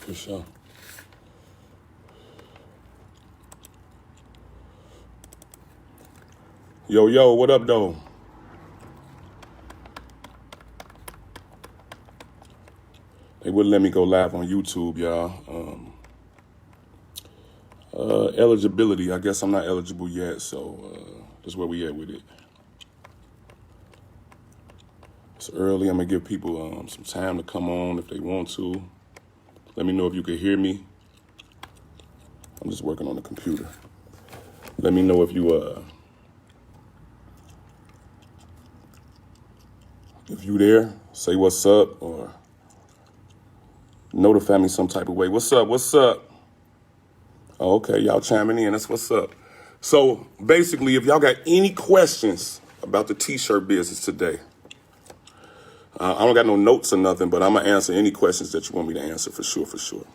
For sure. Yo, what up, though? They wouldn't let me go live on YouTube, y'all. Eligibility, I guess I'm not eligible yet, so that's where we at with it. It's early. I'm gonna give people some time to come on if they want to. Let me know if you can hear me. I'm just working on the computer. Let me know if you there. Say what's up or notify me some type of way. What's up? What's up? Oh, okay, y'all chiming in. That's what's up. So basically, if y'all got any questions about the t-shirt business today, I don't got no notes or nothing, but I'm gonna answer any questions that you want me to answer for sure.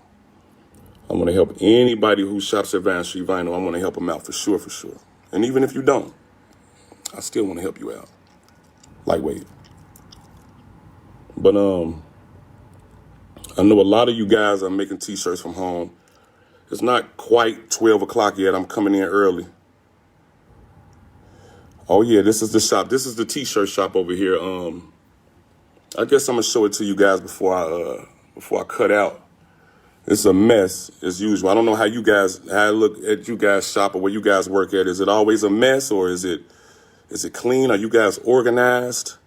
I'm gonna help anybody who shops at Vine Street Vinyl. I'm gonna help them out for sure. And even if you don't, I still want to help you out. Lightweight. But I know a lot of you guys are making t-shirts from home. It's not quite 12 o'clock yet. I'm coming in early. Oh yeah, this is the shop. This is the t-shirt shop over here. I guess I'm gonna show it to you guys before I cut out. It's a mess as usual. I don't know how I look at you guys shop or where you guys work at. Is it always a mess or is it clean? Are you guys organized?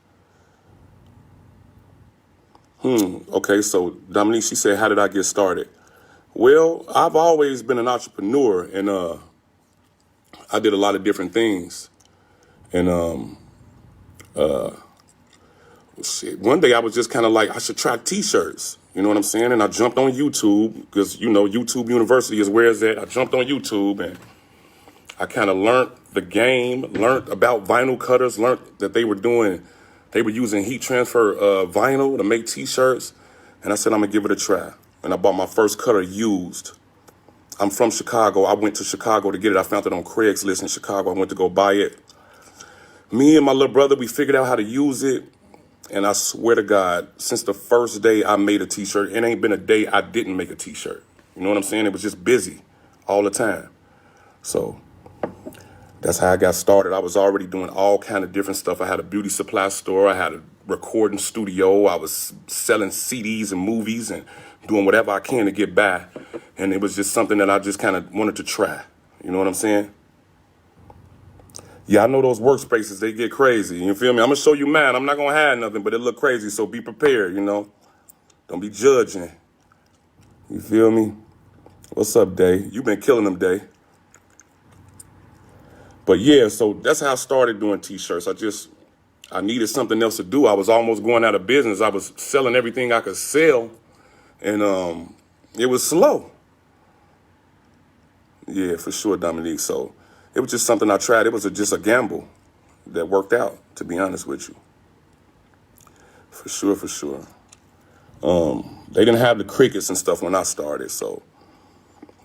Okay, so Dominique, she said, how did I get started? Well, I've always been an entrepreneur and I did a lot of different things. And one day I was just kind of like, I should try t-shirts. You know what I'm saying? And I jumped on YouTube because, YouTube University is where it's at. I jumped on YouTube and I kind of learned the game, learned about vinyl cutters, learned that they were using heat transfer vinyl to make t-shirts. And I said, I'm going to give it a try. And I bought my first cutter used. I'm from Chicago. I went to Chicago to get it. I found it on Craigslist in Chicago. I went to go buy it. Me and my little brother, we figured out how to use it. And I swear to God, since the first day I made a t-shirt, it ain't been a day I didn't make a t-shirt. You know what I'm saying? It was just busy all the time. So that's how I got started. I was already doing all kind of different stuff. I had a beauty supply store. I had a recording studio. I was selling CDs and movies and doing whatever I can to get by. And it was just something that I just kind of wanted to try. You know what I'm saying? Yeah, I know those workspaces, they get crazy. You feel me? I'm going to show you mine. I'm not going to hide nothing, but it look crazy. So be prepared, Don't be judging. You feel me? What's up, Day? You been killing them, Day. But yeah, so that's how I started doing t-shirts. I needed something else to do. I was almost going out of business. I was selling everything I could sell. And it was slow. Yeah, for sure, Dominique. So it was just something I tried. It was just a gamble that worked out, to be honest with you. For sure. They didn't have the Cricuts and stuff when I started, so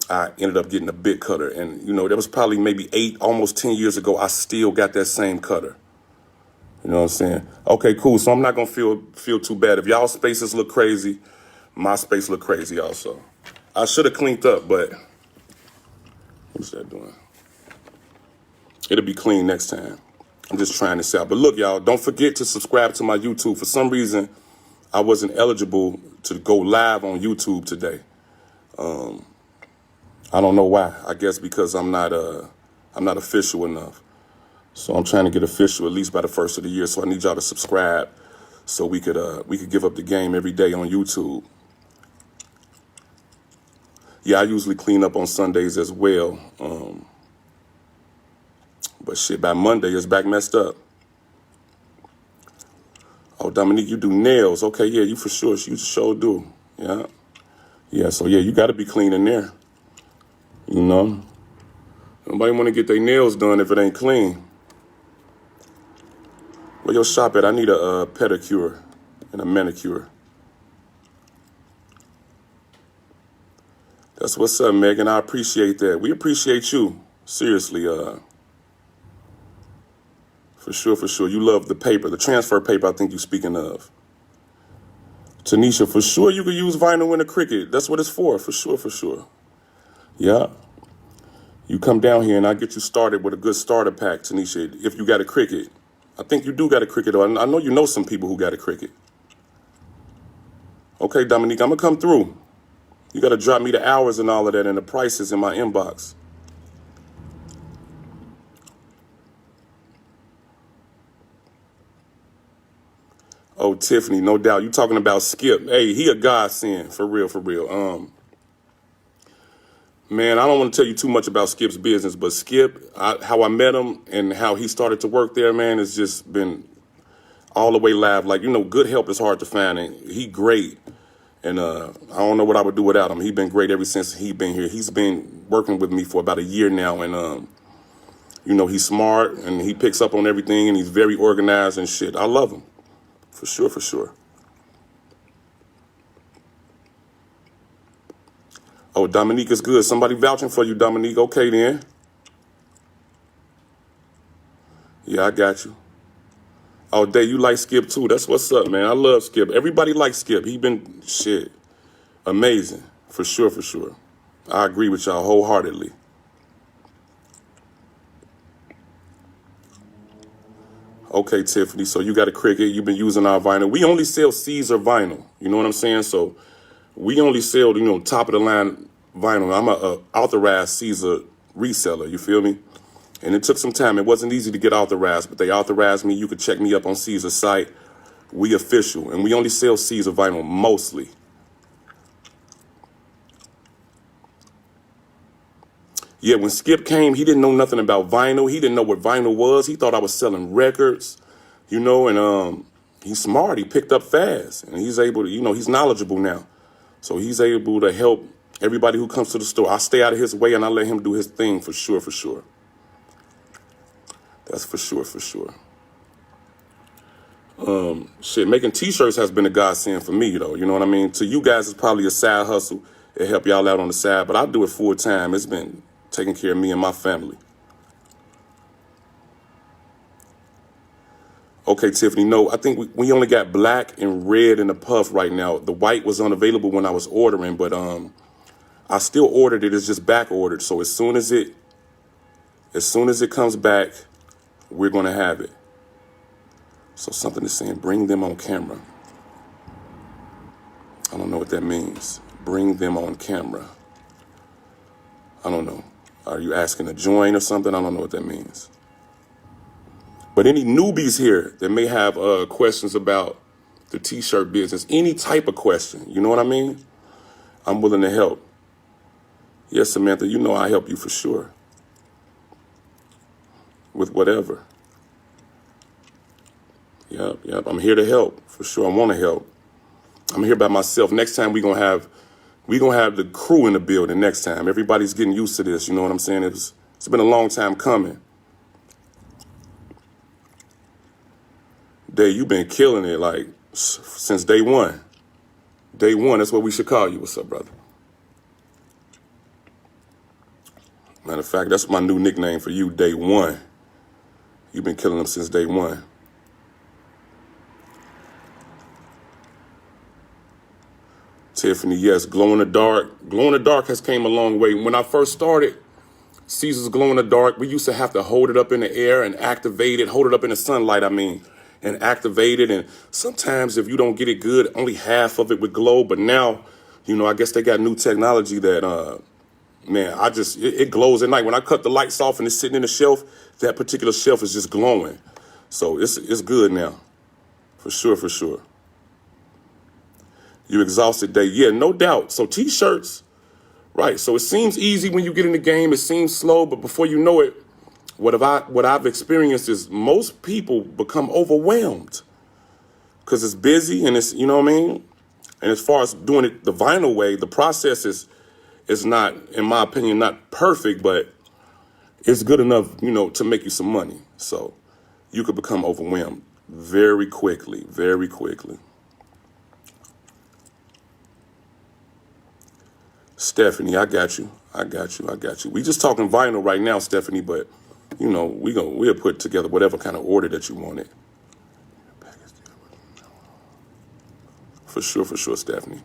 I ended up getting a bit cutter. And, that was probably maybe almost 10 years ago. I still got that same cutter. You know what I'm saying? Okay, cool. So I'm not going to feel too bad. If y'all spaces look crazy, my space look crazy also. I should have cleaned up, but what's that doing? It'll be clean next time. I'm just trying this out. But look, y'all, don't forget to subscribe to my YouTube. For some reason, I wasn't eligible to go live on YouTube today. I don't know why. I guess because I'm not official enough. So I'm trying to get official at least by the first of the year. So I need y'all to subscribe so we could give up the game every day on YouTube. Yeah, I usually clean up on Sundays as well. But shit, by Monday, it's back messed up. Oh, Dominique, you do nails. Okay, yeah, you for sure. You sure do. Yeah. Yeah, so yeah, you got to be clean in there. Nobody want to get their nails done if it ain't clean. Where your shop at? I need a pedicure and a manicure. That's what's up, Megan. I appreciate that. We appreciate you. Seriously, for sure. You love the paper, the transfer paper I think you're speaking of. Tanisha, for sure you could use vinyl in a Cricut. That's what it's for sure, for sure. Yeah. You come down here and I get you started with a good starter pack, Tanisha, if you got a Cricut. I think you do got a Cricut, or I know you know some people who got a Cricut. Okay, Dominique, I'm going to come through. You got to drop me the hours and all of that and the prices in my inbox. Oh, Tiffany, no doubt. You talking about Skip. Hey, he a godsend, for real, for real. Man, I don't want to tell you too much about Skip's business, but Skip, how I met him and how he started to work there, man, it's just been all the way live. Like, you know, good help is hard to find, and he great. And I don't know what I would do without him. He been great ever since he been here. He's been working with me for about a year now, and you know, he's smart and he picks up on everything, and he's very organized and shit. I love him, for sure, for sure. Oh, Dominique is good. Somebody vouching for you, Dominique. Okay, then. Yeah, I got you. Oh, Day, you like Skip too. That's what's up, man. I love Skip. Everybody likes Skip. He been, shit, amazing. For sure, for sure. I agree with y'all wholeheartedly. Okay, Tiffany, so you got a Cricut. You've been using our vinyl. We only sell Caesar vinyl. You know what I'm saying? So we only sell, you know, top of the line vinyl. I'm a authorized Caesar reseller. You feel me? And it took some time. It wasn't easy to get authorized, but they authorized me. You could check me up on Caesar's site. We official, and we only sell Caesar vinyl mostly. Yeah, when Skip came, he didn't know nothing about vinyl. He didn't know what vinyl was. He thought I was selling records, you know, and he's smart. He picked up fast, and he's able to, you know, he's knowledgeable now. So he's able to help everybody who comes to the store. I stay out of his way, and I let him do his thing for sure, for sure. That's for sure, for sure. Shit, making T-shirts has been a godsend for me, though. You know what I mean? To you guys, it's probably a side hustle. It help y'all out on the side, but I do it full time. It's been taking care of me and my family. Okay, Tiffany, no, I think we only got black and red in the puff right now. The white was unavailable when I was ordering, but I still ordered it. It's just back ordered. So as soon as it comes back, we're going to have it. So something is saying, bring them on camera. I don't know what that means. Bring them on camera. I don't know. Are you asking to join or something? I don't know what that means. But any newbies here that may have questions about the T-shirt business, any type of question, you know what I mean? I'm willing to help. Yes, Samantha, you know I help you for sure. With whatever. Yep. I'm here to help for sure. I want to help. I'm here by myself. Next time we're gonna have the crew in the building. Next time, everybody's getting used to this. You know what I'm saying? It's been a long time coming. Day, you've been killing it like since day one. Day one. That's what we should call you. What's up, brother? Matter of fact, that's my new nickname for you. Day one. You've been killing them since day one. Tiffany, yes, glow in the dark. Glow in the dark has came a long way. When I first started Caesar's glow in the dark, we used to have to hold it up in the air and activate it, hold it up in the sunlight, and activate it. And sometimes if you don't get it good, only half of it would glow. But now, you know, I guess they got new technology that, man, it glows at night. When I cut the lights off and it's sitting in the shelf, that particular shelf is just glowing. So it's good now. For sure, for sure. You exhausted, Day. Yeah, no doubt. So T-shirts, right. So it seems easy when you get in the game. It seems slow, but before you know it, what I've experienced is most people become overwhelmed because it's busy and it's, you know what I mean? And as far as doing it the vinyl way, the process is not, in my opinion, not perfect, but it's good enough, you know, to make you some money. So you could become overwhelmed very quickly, very quickly. Stephanie, I got you. We just talking vinyl right now, Stephanie, but you know, we'll put together whatever kind of order that you wanted. for sure, Stephanie.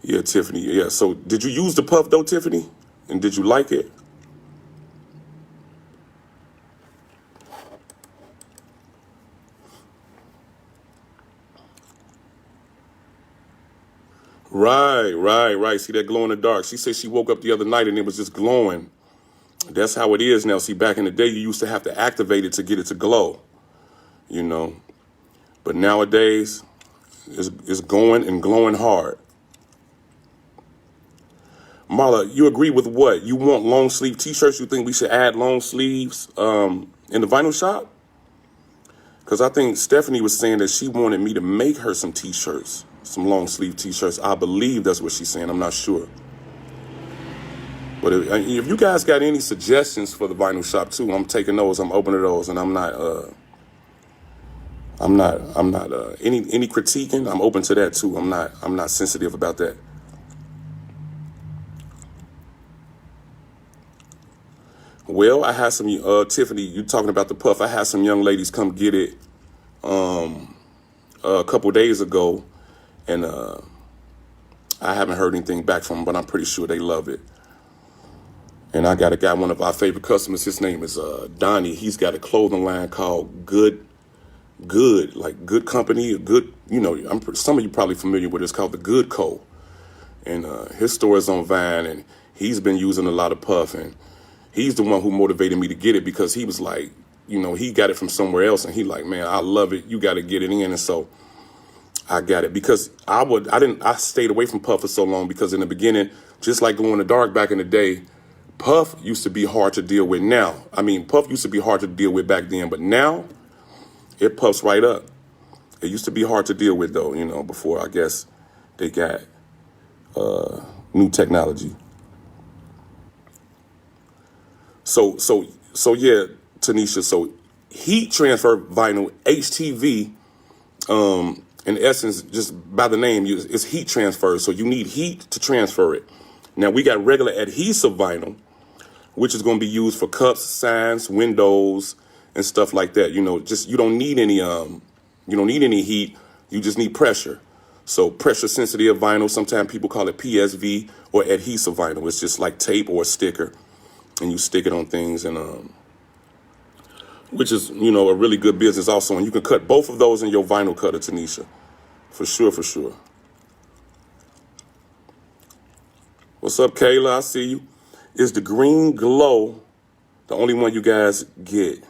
Yeah, Tiffany. Yeah. So did you use the puff though, Tiffany? And did you like it? Right. See that glow in the dark. She said she woke up the other night and it was just glowing. That's how it is now. See, back in the day, you used to have to activate it to get it to glow, you know. But nowadays, it's going and glowing hard. Marla, you agree with what? You want long sleeve t-shirts? You think we should add long sleeves in the vinyl shop? Because I think Stephanie was saying that she wanted me to make her some t-shirts, some long sleeve t-shirts. I believe that's what she's saying. I'm not sure. But if you guys got any suggestions for the vinyl shop too, I'm taking those. I'm opening those, and I'm not any critiquing. I'm open to that too. I'm not sensitive about that. Well, I had some Tiffany. You talking about the puff? I had some young ladies come get it a couple days ago, and I haven't heard anything back from them, but I'm pretty sure they love it. And I got a guy, one of our favorite customers. His name is Donnie. He's got a clothing line called Good, like Good Company, Good. You know, some of you probably familiar with it. It's called the Good Co. And his store is on Vine, and he's been using a lot of puff, and he's the one who motivated me to get it because he was like, you know, he got it from somewhere else, and he like, man, I love it. You got to get it in, and so I got it because I stayed away from puff for so long because in the beginning, just like Glow in the Dark back in the day. Puff used to be hard to deal with now. I mean, puff used to be hard to deal with back then, but now it puffs right up. It used to be hard to deal with though, you know, before I guess they got new technology. So yeah, Tanisha, so heat transfer vinyl, HTV, in essence, just by the name, it's heat transfer. So you need heat to transfer it. Now we got regular adhesive vinyl, which is going to be used for cups, signs, windows, and stuff like that. You know, just you don't need any heat. You just need pressure. So pressure sensitive vinyl. Sometimes people call it PSV or adhesive vinyl. It's just like tape or a sticker, and you stick it on things, and which is a really good business also. And you can cut both of those in your vinyl cutter, Tanisha, for sure. What's up, Kayla? I see you. Is the green glow the only one you guys get?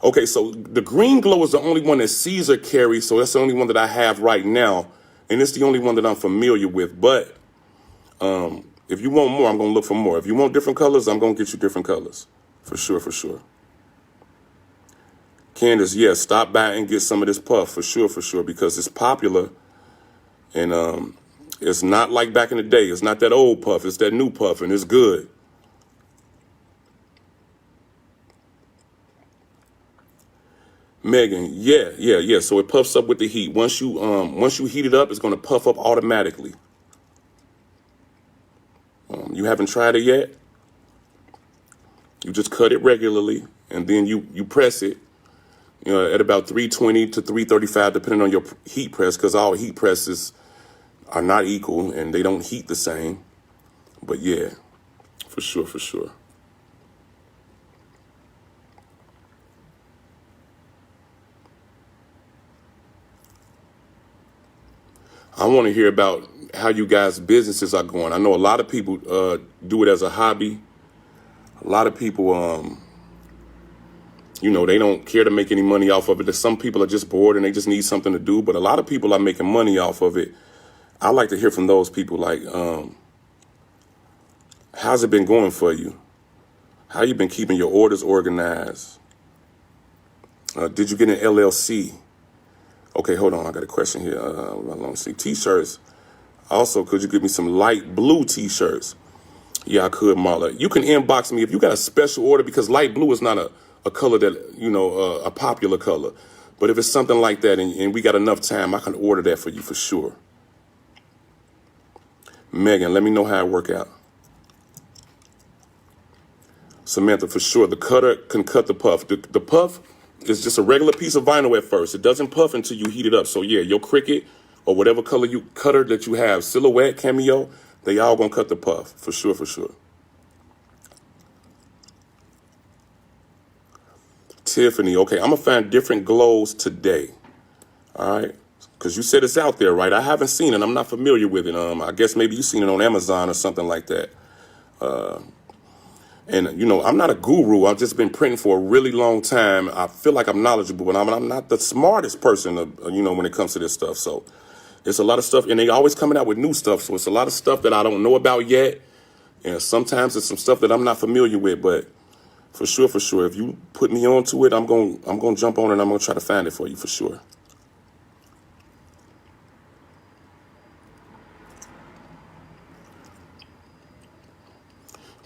Okay, so the green glow is the only one that Caesar carries, so that's the only one that I have right now, and it's the only one that I'm familiar with. But if you want more, I'm going to look for more. If you want different colors, I'm going to get you different colors. For sure. Candace, yes, stop by and get some of this puff, for sure, because it's popular, and it's not like back in the day. It's not that old puff. It's that new puff, and it's good. Megan, yeah. So it puffs up with the heat. Once you heat it up, it's going to puff up automatically. You haven't tried it yet? You just cut it regularly, and then you press it, at about 320 to 335, depending on your heat press, because all heat presses are not equal and they don't heat the same. But yeah, for sure. I want to hear about how you guys' businesses are going. I know a lot of people do it as a hobby. A lot of people, they don't care to make any money off of it. Some people are just bored and they just need something to do. But a lot of people are making money off of it. I like to hear from those people, like, how's it been going for you? How you been keeping your orders organized? Did you get an LLC? Okay, hold on. I got a question here. Long sleeve t-shirts. Also, could you give me some light blue t-shirts? Yeah, I could, Marla. You can inbox me if you got a special order, because light blue is not a color that, a popular color. But if it's something like that and we got enough time, I can order that for you for sure. Megan, let me know how it work out. Samantha, for sure. The cutter can cut the puff. The puff is just a regular piece of vinyl at first. It doesn't puff until you heat it up. So yeah, your Cricut or whatever color cutter that you have, Silhouette, Cameo, they all gonna cut the puff. For sure, for sure. Tiffany, okay, I'm gonna find different glows today. All right. Because you said it's out there, right? I haven't seen it. I'm not familiar with it. I guess maybe you've seen it on Amazon or something like that. And, you know, I'm not a guru. I've just been printing for a really long time. I feel like I'm knowledgeable, but I'm not the smartest person, you know, when it comes to this stuff. So it's a lot of stuff, and they always coming out with new stuff. So it's a lot of stuff that I don't know about yet. And sometimes it's some stuff that I'm not familiar with, but for sure, if you put me onto it, I'm going to jump on it and I'm going to try to find it for you for sure.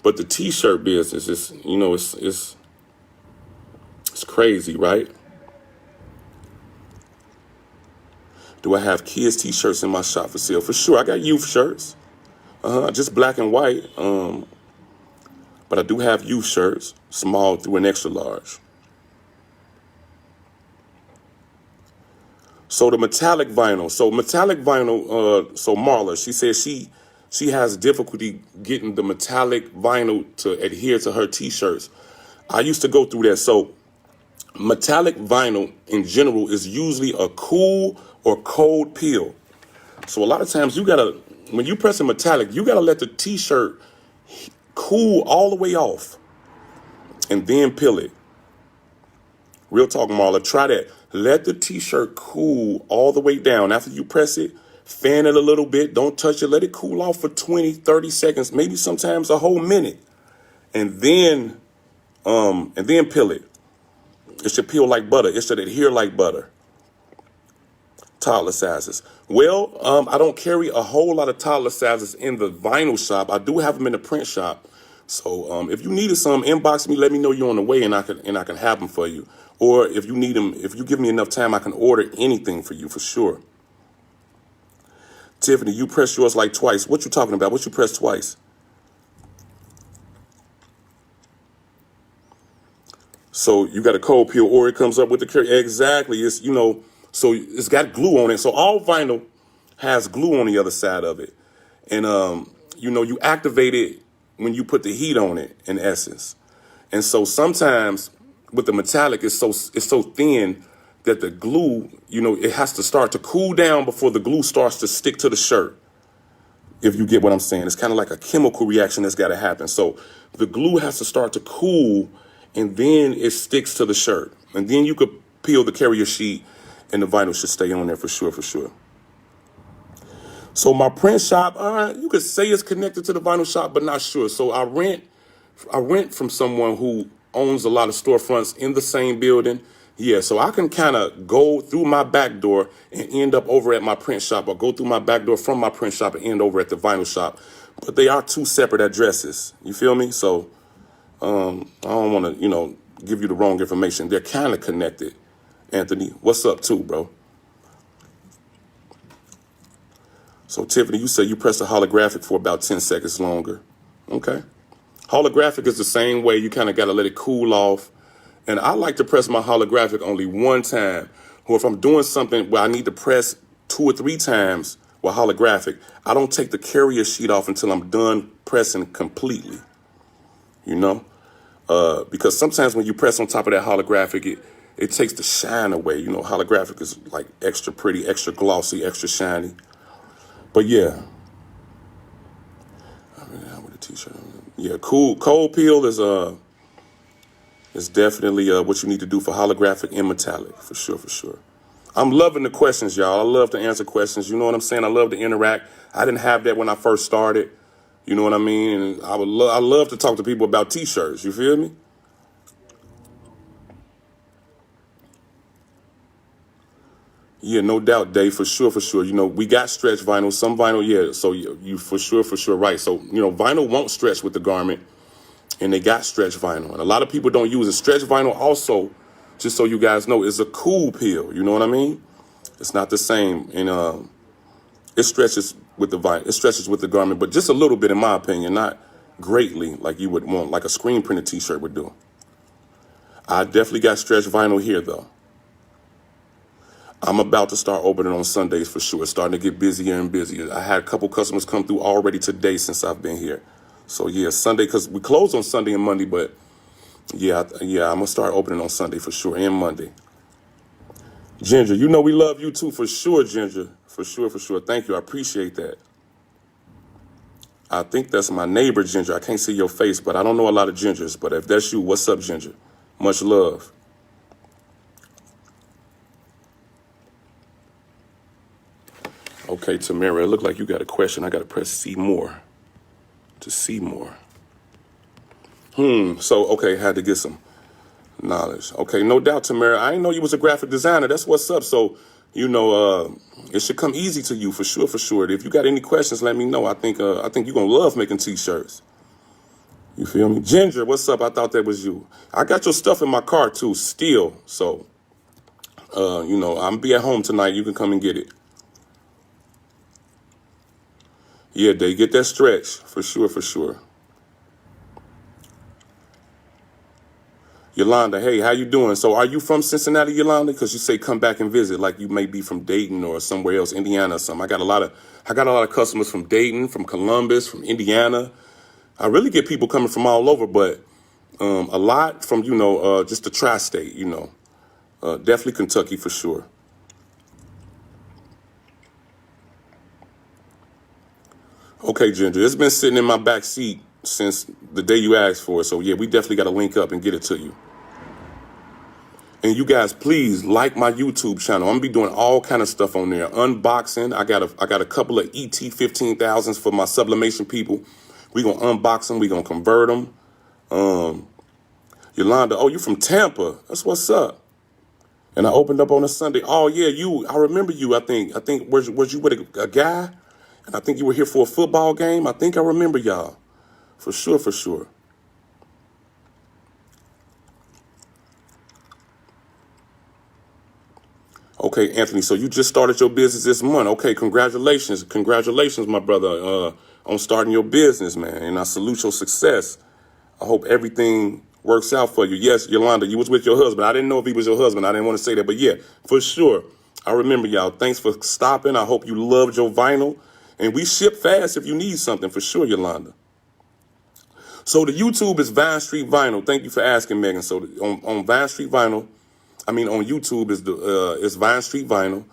But the t-shirt business is, you know, it's crazy, right? Do I have kids t-shirts in my shop for sale? For sure. I got youth shirts. Just black and white. But I do have youth shirts, small through an extra large. So the metallic vinyl. So Marla, she says she has difficulty getting the metallic vinyl to adhere to her t-shirts. I used to go through that. So metallic vinyl in general is usually a cool or cold peel. So a lot of times when you press a metallic, you gotta let the t-shirt cool all the way off and then peel it. Real talk, Marla, try that. Let the t-shirt cool all the way down. After you press it, fan it a little bit. Don't touch it. Let it cool off for 20, 30 seconds, maybe sometimes a whole minute. And then peel it. It should peel like butter. It should adhere like butter. Toddler sizes. Well, I don't carry a whole lot of toddler sizes in the vinyl shop. I do have them in the print shop. So if you needed some, inbox me. Let me know you're on the way, and I can have them for you. Or if you need them, if you give me enough time, I can order anything for you for sure. Tiffany, you pressed yours like twice. What you talking about? What you pressed twice? So you got a cold peel, or it comes up with the carry. Exactly. It's, you know, so it's got glue on it. So all vinyl has glue on the other side of it. And, you know, you activate it when you put the heat on it, in essence. And so sometimes with the metallic, it's so thin that the glue, you know, it has to start to cool down before the glue starts to stick to the shirt. If you get what I'm saying, it's kind of like a chemical reaction that's got to happen. So the glue has to start to cool, and then it sticks to the shirt. And then you could peel the carrier sheet, and the vinyl should stay on there for sure, for sure. So my print shop, you could say it's connected to the vinyl shop, but not sure. So I rent from someone who owns a lot of storefronts in the same building. Yeah, so I can kind of go through my back door and end up over at my print shop, or go through my back door from my print shop and end over at the vinyl shop. But they are two separate addresses. You feel me? So I don't want to, you know, give you the wrong information. They're kind of connected. Anthony, what's up too, bro? So Tiffany, you said you press the holographic for about 10 seconds longer. Okay. Holographic is the same way. You kind of got to let it cool off. And I like to press my holographic only one time. Or if I'm doing something where I need to press 2 or 3 times with holographic, I don't take the carrier sheet off until I'm done pressing completely. You know? Because sometimes when you press on top of that holographic, it takes the shine away. You know, holographic is like extra pretty, extra glossy, extra shiny. But yeah. With a t-shirt. Yeah, cold peel is definitely what you need to do for holographic and metallic, for sure, for sure. I'm loving the questions, y'all. I love to answer questions. You know what I'm saying? I love to interact. I didn't have that when I first started. You know what I mean? And I love to talk to people about t-shirts. You feel me? Yeah, no doubt, Dave, for sure, for sure. You know, we got stretch vinyl, some vinyl, yeah. So you for sure, right. So, you know, vinyl won't stretch with the garment, and they got stretch vinyl. And a lot of people don't use it. Stretch vinyl also, just so you guys know, is a cool peel. You know what I mean? It's not the same. And it stretches with the vinyl. It stretches with the garment, but just a little bit, in my opinion, not greatly like you would want, like a screen printed t-shirt would do. I definitely got stretch vinyl here though. I'm about to start opening on Sundays for sure. It's starting to get busier and busier. I had a couple customers come through already today since I've been here. So yeah, Sunday, because we close on Sunday and Monday, but yeah, I'm gonna start opening on Sunday for sure, and Monday. Ginger, you know we love you too, for sure, Ginger. For sure, for sure. Thank you, I appreciate that. I think that's my neighbor, Ginger. I can't see your face, but I don't know a lot of Gingers. But if that's you, what's up, Ginger? Much love. Okay, Tamara, it looked like you got a question. I got to press see more to see more. So, okay, had to get some knowledge. Okay, no doubt, Tamara. I didn't know you was a graphic designer. That's what's up. So, you know, it should come easy to you for sure, for sure. If you got any questions, let me know. I think you're going to love making t-shirts. You feel me? Ginger, what's up? I thought that was you. I got your stuff in my car too, still. So, you know, I'm be at home tonight. You can come and get it. Yeah, they get that stretch for sure, for sure. Yolanda, hey, how you doing? So are you from Cincinnati, Yolanda? Because you say come back and visit, like you may be from Dayton or somewhere else, Indiana or something. I got a lot of customers from Dayton, from Columbus, from Indiana. I really get people coming from all over, but a lot from, you know, just the tri-state, you know. Definitely Kentucky for sure. Okay, Ginger, it's been sitting in my back seat since the day you asked for it. So yeah, we definitely got to link up and get it to you. And you guys, please like my YouTube channel. I'm gonna be doing all kind of stuff on there. Unboxing. I got a couple of ET 15,000s for my sublimation people. We gonna unbox them. We gonna convert them. Yolanda, oh, you from Tampa? That's what's up. And I opened up on a Sunday. Oh yeah, you. I remember you. I think was you with a guy? And I think you were here for a football game. I think I remember y'all. For sure, for sure. Okay, Anthony, so you just started your business this month. Okay, congratulations. Congratulations, my brother, on starting your business, man. And I salute your success. I hope everything works out for you. Yes, Yolanda, you was with your husband. I didn't know if he was your husband. I didn't want to say that. But yeah, for sure. I remember y'all. Thanks for stopping. I hope you loved your vinyl. And we ship fast if you need something, for sure, Yolanda. So the YouTube is Vine Street Vinyl. Thank you for asking, Megan. So on Vine Street Vinyl, on YouTube is Vine Street Vinyl.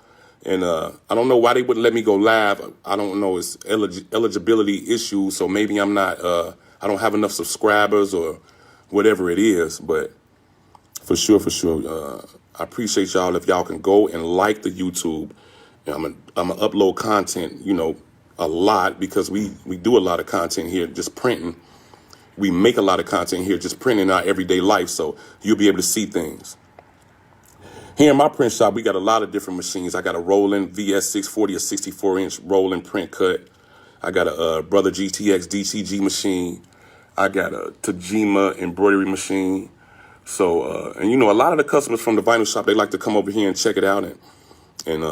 And I don't know why they wouldn't let me go live. I don't know. It's eligibility issues. So maybe I'm not, I don't have enough subscribers or whatever it is. But for sure, I appreciate y'all if y'all can go and like the YouTube. And I'm gonna upload content, you know, a lot, because we do a lot of content here, just printing. We make a lot of content here, just printing our everyday life. So you'll be able to see things. Here in my print shop, we got a lot of different machines. I got a Roland VS640, a 64-inch Roland print cut. I got a Brother GTX DTG machine. I got a Tajima embroidery machine. So, and you know, a lot of the customers from the vinyl shop, they like to come over here and check it out and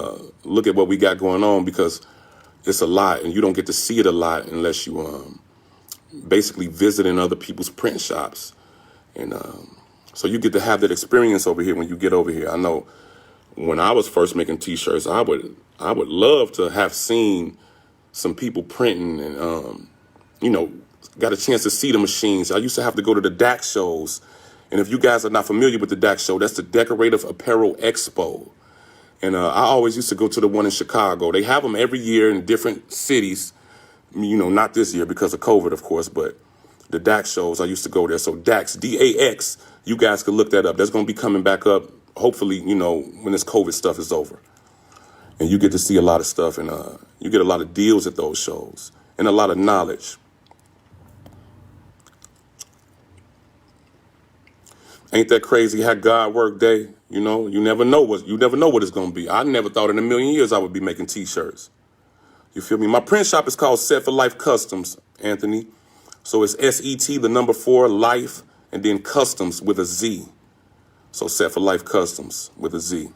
look at what we got going on, because it's a lot and you don't get to see it a lot unless you basically visit in other people's print shops. And so you get to have that experience over here when you get over here. I know when I was first making t-shirts, I would love to have seen some people printing and, you know, got a chance to see the machines. I used to have to go to the DAC shows. And if you guys are not familiar with the DAC show, that's the Decorative Apparel Expo. And I always used to go to the one in Chicago. They have them every year in different cities. You know, not this year because of COVID, of course, but the DAX shows, I used to go there. So DAX, D-A-X, you guys can look that up. That's going to be coming back up, hopefully, you know, when this COVID stuff is over. And you get to see a lot of stuff, and you get a lot of deals at those shows and a lot of knowledge. Ain't that crazy how God worked, day? You know, you never know what it's going to be. I never thought in a million years I would be making t-shirts. You feel me? My print shop is called Set for Life Customs, Anthony. So it's S-E-T, the number 4, life, and then customs with a Z. So Set for Life Customs with a Z.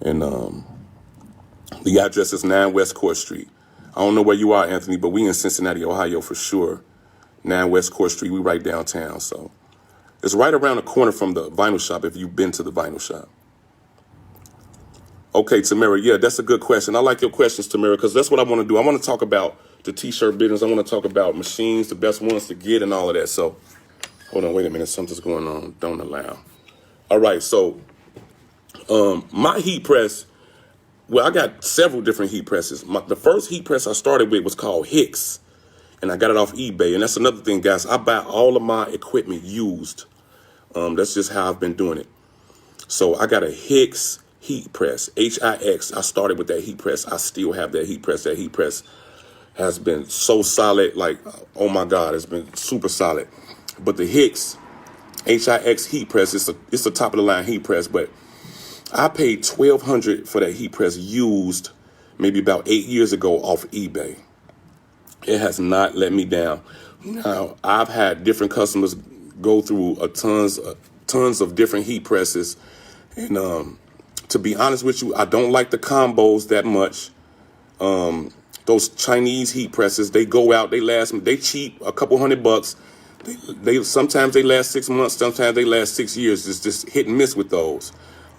And the address is 9 West Court Street. I don't know where you are, Anthony, but we in Cincinnati, Ohio for sure. 9 West Court Street. We right downtown, so it's right around the corner from the vinyl shop if you've been to the vinyl shop. Okay, Tamara, yeah, that's a good question. I like your questions, Tamara, because that's what I want to do. I want to talk about the t-shirt business. I want to talk about machines, the best ones to get and all of that. So hold on, wait a minute. Something's going on. Don't allow. All right, so my heat press, well, I got several different heat presses. The first heat press I started with was called Hicks, and I got it off eBay. And that's another thing, guys. I buy all of my equipment used. That's just how I've been doing it. So I got a Hicks heat press, Hix. I started with that heat press. I still have that heat press. That heat press has been so solid. Like, oh my God, it's been super solid. But the Hicks, Hix heat press, it's a top of the line heat press. But I paid $1,200 for that heat press used maybe about 8 years ago off eBay. It has not let me down. Now, I've had different customers go through tons of different heat presses. And to be honest with you, I don't like the combos that much. Those Chinese heat presses, they go out, they cheap, a couple $100. They sometimes they last 6 months, sometimes they last 6 years. It's just hit and miss with those.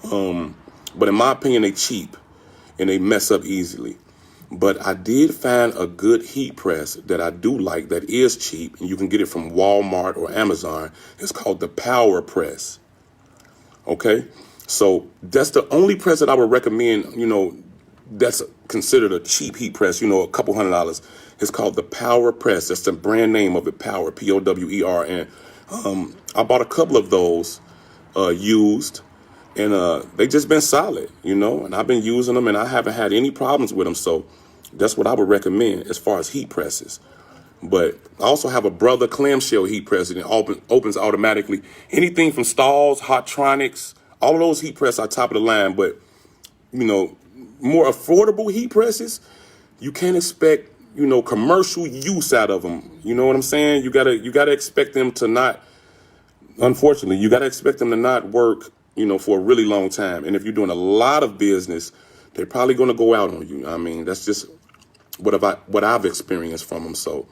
But in my opinion, they cheap and they mess up easily. But I did find a good heat press that I do like that is cheap, and you can get it from Walmart or Amazon. It's called the Power Press. Okay, so that's the only press that I would recommend, that's considered a cheap heat press, a couple $100. It's called the Power Press. That's the brand name of it, Power, Power. And I bought a couple of those used, and they just been solid, and I've been using them, and I haven't had any problems with them. So that's what I would recommend as far as heat presses. But I also have a Brother clamshell heat press, and it opens automatically. Anything from Stalls, Hottronics, all of those heat presses are top of the line. But, more affordable heat presses, you can't expect, commercial use out of them. You know what I'm saying? You gotta expect them to not, unfortunately, you gotta expect them to not work, for a really long time. And if you're doing a lot of business, they're probably going to go out on you. I mean, that's just what I've experienced from them. So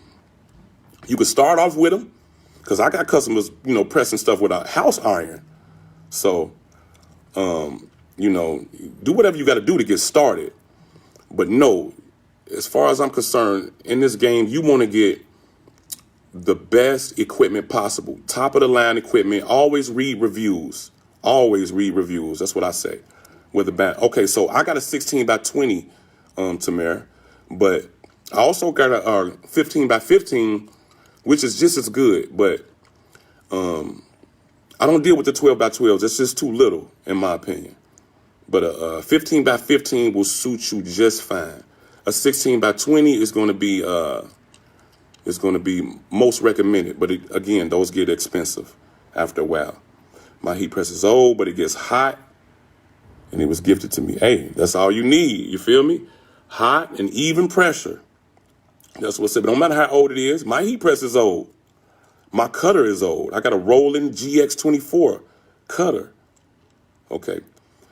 you could start off with them, because I got customers, pressing stuff with a house iron. So, do whatever you got to do to get started. But no, as far as I'm concerned, in this game, you want to get the best equipment possible. Top of the line equipment. Always read reviews. Always read reviews. That's what I say. Okay, so I got a 16 by 20, Tamara, but I also got a 15 by 15, which is just as good. But I don't deal with the 12 by 12s. It's just too little, in my opinion. But a 15 by 15 will suit you just fine. A 16 by 20 is going to be most recommended. But again, those get expensive after a while. My heat press is old, but it gets hot, and it was gifted to me. Hey, that's all you need. You feel me? Hot and even pressure. That's what's up. No matter how old it is, my heat press is old. My cutter is old. I got a Roland GX24 cutter. Okay.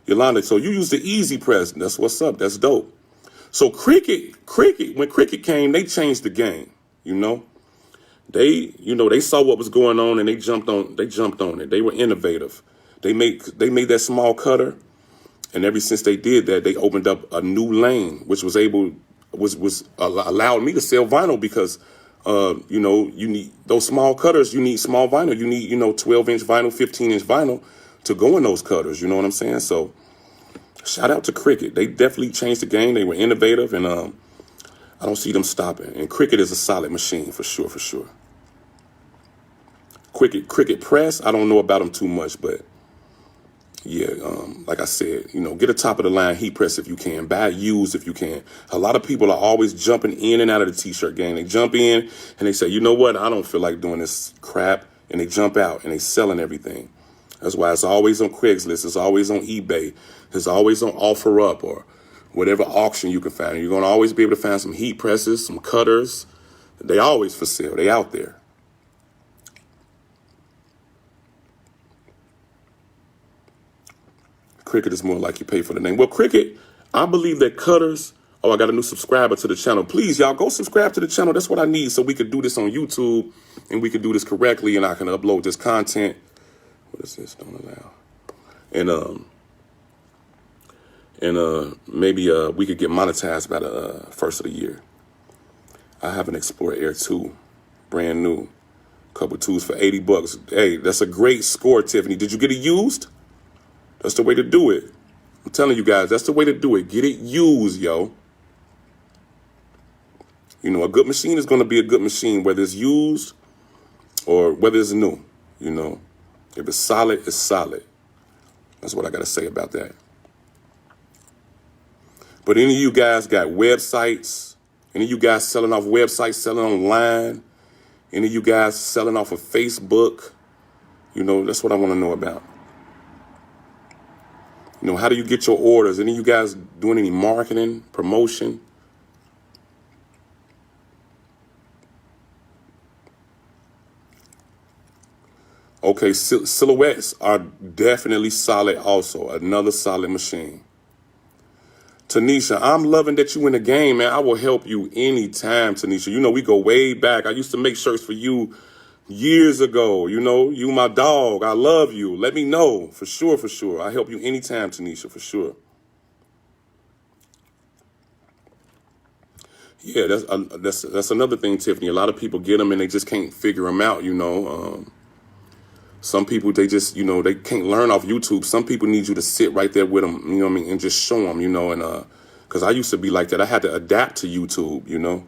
Yolanda, so you use the Easy Press. That's what's up. That's dope. So Cricut, when Cricut came, they changed the game, They saw what was going on, and they jumped on it. They were innovative. They made that small cutter, and ever since they did that, they opened up a new lane, which allowed me to sell vinyl, because you need those small cutters. You need small vinyl. You need 12-inch vinyl, 15-inch vinyl to go in those cutters. You know what I'm saying? So shout out to Cricut. They definitely changed the game. They were innovative, and I don't see them stopping. And Cricut is a solid machine for sure, for sure. Cricut Press, I don't know about them too much, but yeah, like I said, get a top of the line heat press if you can. Buy used if you can. A lot of people are always jumping in and out of the t-shirt game. They jump in and they say, you know what? I don't feel like doing this crap. And they jump out and they selling everything. That's why it's always on Craigslist. It's always on eBay. It's always on OfferUp or whatever auction you can find. You're going to always be able to find some heat presses, some cutters. They always for sale. They out there. Cricut is more like you pay for the name. Well, Cricut, I believe that cutters Oh, I got a new subscriber to the channel. Please, y'all, go subscribe to the channel. That's what I need so we could do this on YouTube and we could do this correctly and I can upload this content. What is this? Don't allow. And maybe we could get monetized by the first of the year. I have an Explorer Air 2, brand new. Couple tools for $80. Hey, that's a great score, Tiffany. Did you get it used? That's the way to do it. I'm telling you guys, that's the way to do it. Get it used, yo. You know, a good machine is going to be a good machine, whether it's used or whether it's new. You know, if it's solid, it's solid. That's what I got to say about that. But any of you guys got websites, any of you guys selling off websites, selling online, any of you guys selling off of Facebook, you know, that's what I want to know about. You know, how do you get your orders? Any of you guys doing any marketing, promotion? Okay, silhouettes are definitely solid also. Another solid machine. Tanisha, I'm loving that you in the game, man. I will help you anytime, Tanisha. You know, we go way back. I used to make shirts for you years ago. You know, you my dog. I love you. Let me know. For sure, for sure. I help you anytime, Tanisha, for sure. Yeah, that's another thing, Tiffany. A lot of people get them and they just can't figure them out, you know. Some people, they just, you know, they can't learn off YouTube. Some people need you to sit right there with them, you know what I mean, and just show them, you know, and because I used to be like that. I had to adapt to YouTube, you know.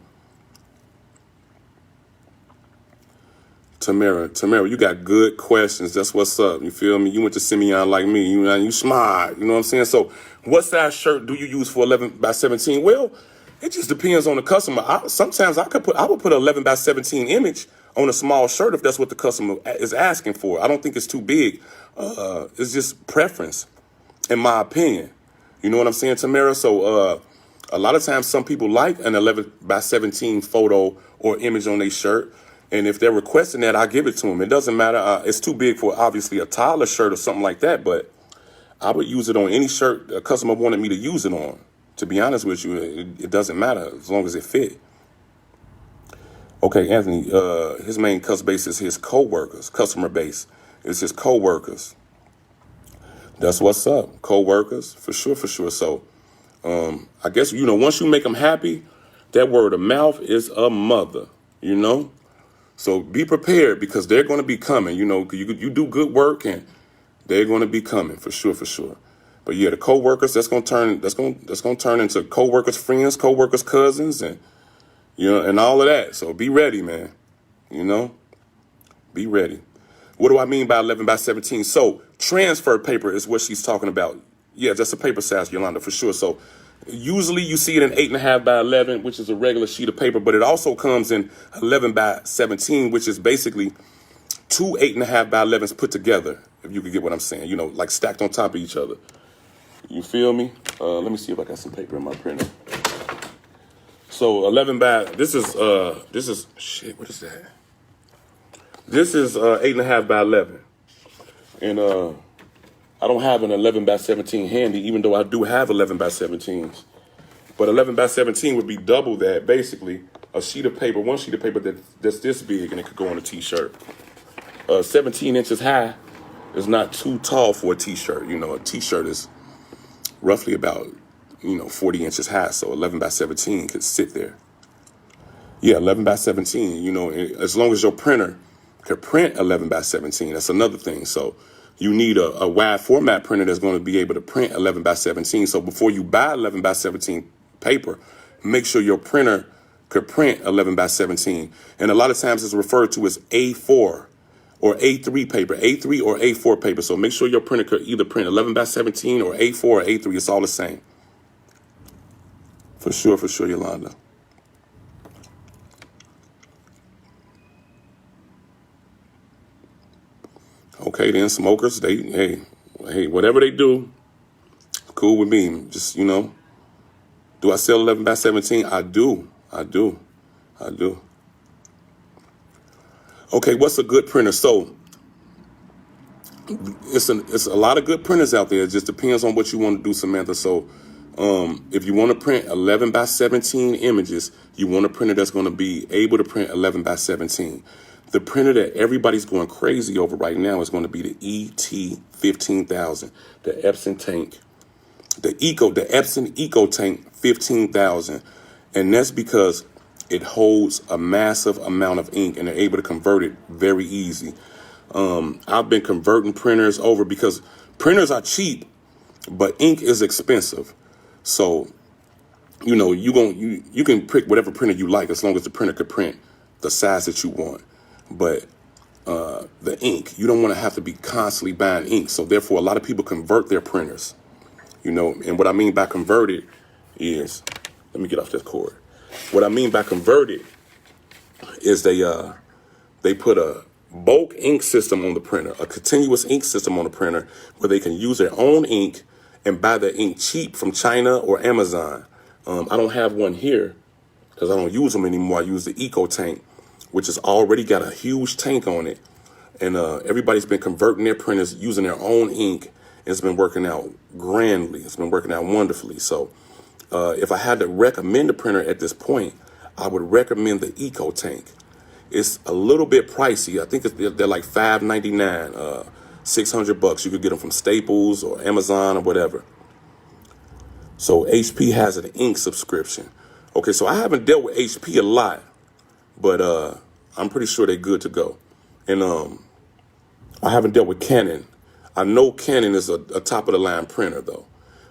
Tamara, you got good questions. That's what's up. You feel me? You went to Simeon like me. You smart. You know what I'm saying? So what size shirt do you use for 11 by 17? Well, it just depends on the customer. Sometimes I would put an 11 by 17 image on a small shirt if that's what the customer is asking for. I don't think it's too big. It's just preference, in my opinion. You know what I'm saying, Tamara? So a lot of times some people like an 11 by 17 photo or image on their shirt. And if they're requesting that, I give it to them. It doesn't matter. It's too big for, obviously, a Tyler shirt or something like that. But I would use it on any shirt a customer wanted me to use it on. To be honest with you, it doesn't matter as long as it fit. Okay, Anthony, his main customer base is his co-workers. Customer base is his co-workers. That's what's up. Co-workers, for sure, for sure. So I guess, you know, once you make them happy, that word of mouth is a mother, you know. So be prepared because they're going to be coming. You know, you do good work and they're going to be coming for sure, for sure. But yeah, the co-workers, that's going to turn into co-workers' friends, co-workers' cousins, and you know, and all of that. So be ready, man. You know, be ready. What do I mean by 11 by 17? So transfer paper is what she's talking about. Yeah, that's a paper size, Yolanda, for sure. So usually you see it in 8.5 by 11, which is a regular sheet of paper, but it also comes in 11 by 17, which is basically two 8.5 by 11s put together, if you could get what I'm saying, you know, like stacked on top of each other. You feel me? Let me see if I got some paper in my printer. So 11 by, this is, shit, what is that? This is 8.5 by 11. And I don't have an 11 by 17 handy, even though I do have 11 by 17s. But 11 by 17 would be double that, basically. A sheet of paper, one sheet of paper that's this big, and it could go on a T-shirt. 17 inches high is not too tall for a T-shirt. You know, a T-shirt is roughly about, 40 inches high. So 11 by 17 could sit there. Yeah, 11 by 17, you know, as long as your printer could print 11 by 17, that's another thing. So you need a wide format printer that's going to be able to print 11 by 17. So before you buy 11 by 17 paper, make sure your printer could print 11 by 17. And a lot of times it's referred to as A4 or A3 paper, A3 or A4 paper. So make sure your printer could either print 11 by 17 or A4 or A3. It's all the same. For sure, Yolanda. Okay, then smokers, hey, whatever they do, cool with me. Just, do I sell 11 by 17? I do. Okay, what's a good printer? So it's a lot of good printers out there. It just depends on what you want to do, Samantha. So If you want to print 11 by 17 images, you want a printer that's going to be able to print 11 by 17. The printer that everybody's going crazy over right now is going to be the ET15000, the Epson Tank, the Epson EcoTank 15,000. And that's because it holds a massive amount of ink and they're able to convert it very easy. I've been converting printers over because printers are cheap, but ink is expensive. So, you know, you can pick whatever printer you like as long as the printer could print the size that you want. But the ink, you don't want to have to be constantly buying ink. So therefore, a lot of people convert their printers, you know. And what I mean by converted is, let me get off this cord. What I mean by converted is they put a bulk ink system on the printer, a continuous ink system on the printer where they can use their own ink and buy the ink cheap from China or Amazon. I don't have one here because I don't use them anymore. I use the EcoTank, which has already got a huge tank on it. And everybody's been converting their printers using their own ink. And it's been working out grandly. It's been working out wonderfully. So if I had to recommend a printer at this point, I would recommend the EcoTank. It's a little bit pricey. I think they're like $5.99, $600. You could get them from Staples or Amazon or whatever. So HP has an ink subscription. Okay, so I haven't dealt with HP a lot, but I'm pretty sure they're good to go. And I haven't dealt with Canon. I know Canon is a top of the line printer though,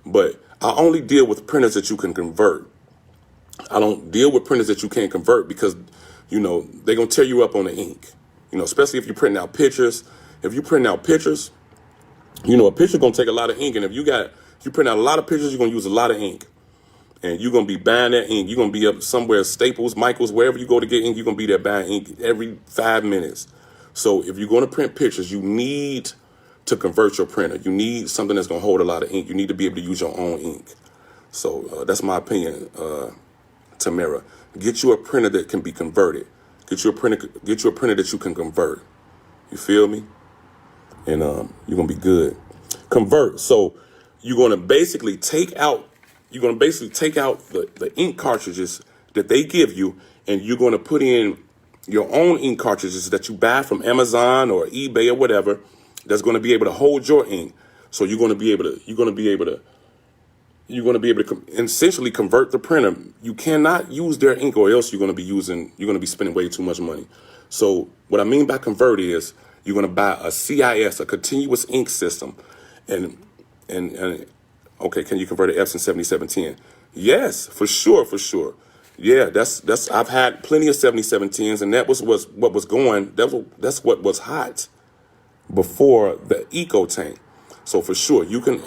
but I only deal with printers that you can convert. I don't deal with printers that you can't convert because, you know, they're going to tear you up on the ink, you know, especially if you're printing out pictures. If you print out pictures, you know, a picture going to take a lot of ink. And if you print out a lot of pictures, you're going to use a lot of ink. And you're going to be buying that ink. You're going to be up somewhere, Staples, Michaels, wherever you go to get ink, you're going to be there buying ink every 5 minutes. So if you're going to print pictures, you need to convert your printer. You need something that's going to hold a lot of ink. You need to be able to use your own ink. So that's my opinion, Tamara. Get you a printer that can be converted. Get you a printer that you can convert. You feel me? And you're going to be good. Convert. So you're going to basically take out the ink cartridges that they give you, and you're going to put in your own ink cartridges that you buy from Amazon or eBay or whatever that's going to be able to hold your ink. So you're going to be able to essentially convert the printer. You cannot use their ink or else you're going to be spending way too much money. So what I mean by convert is you're going to buy a CIS, a continuous ink system. And okay, can you convert an Epson 7710? Yes, for sure. Yeah, that's I've had plenty of 7710s, and that was what was going. That's what was hot before the EcoTank. So for sure, you can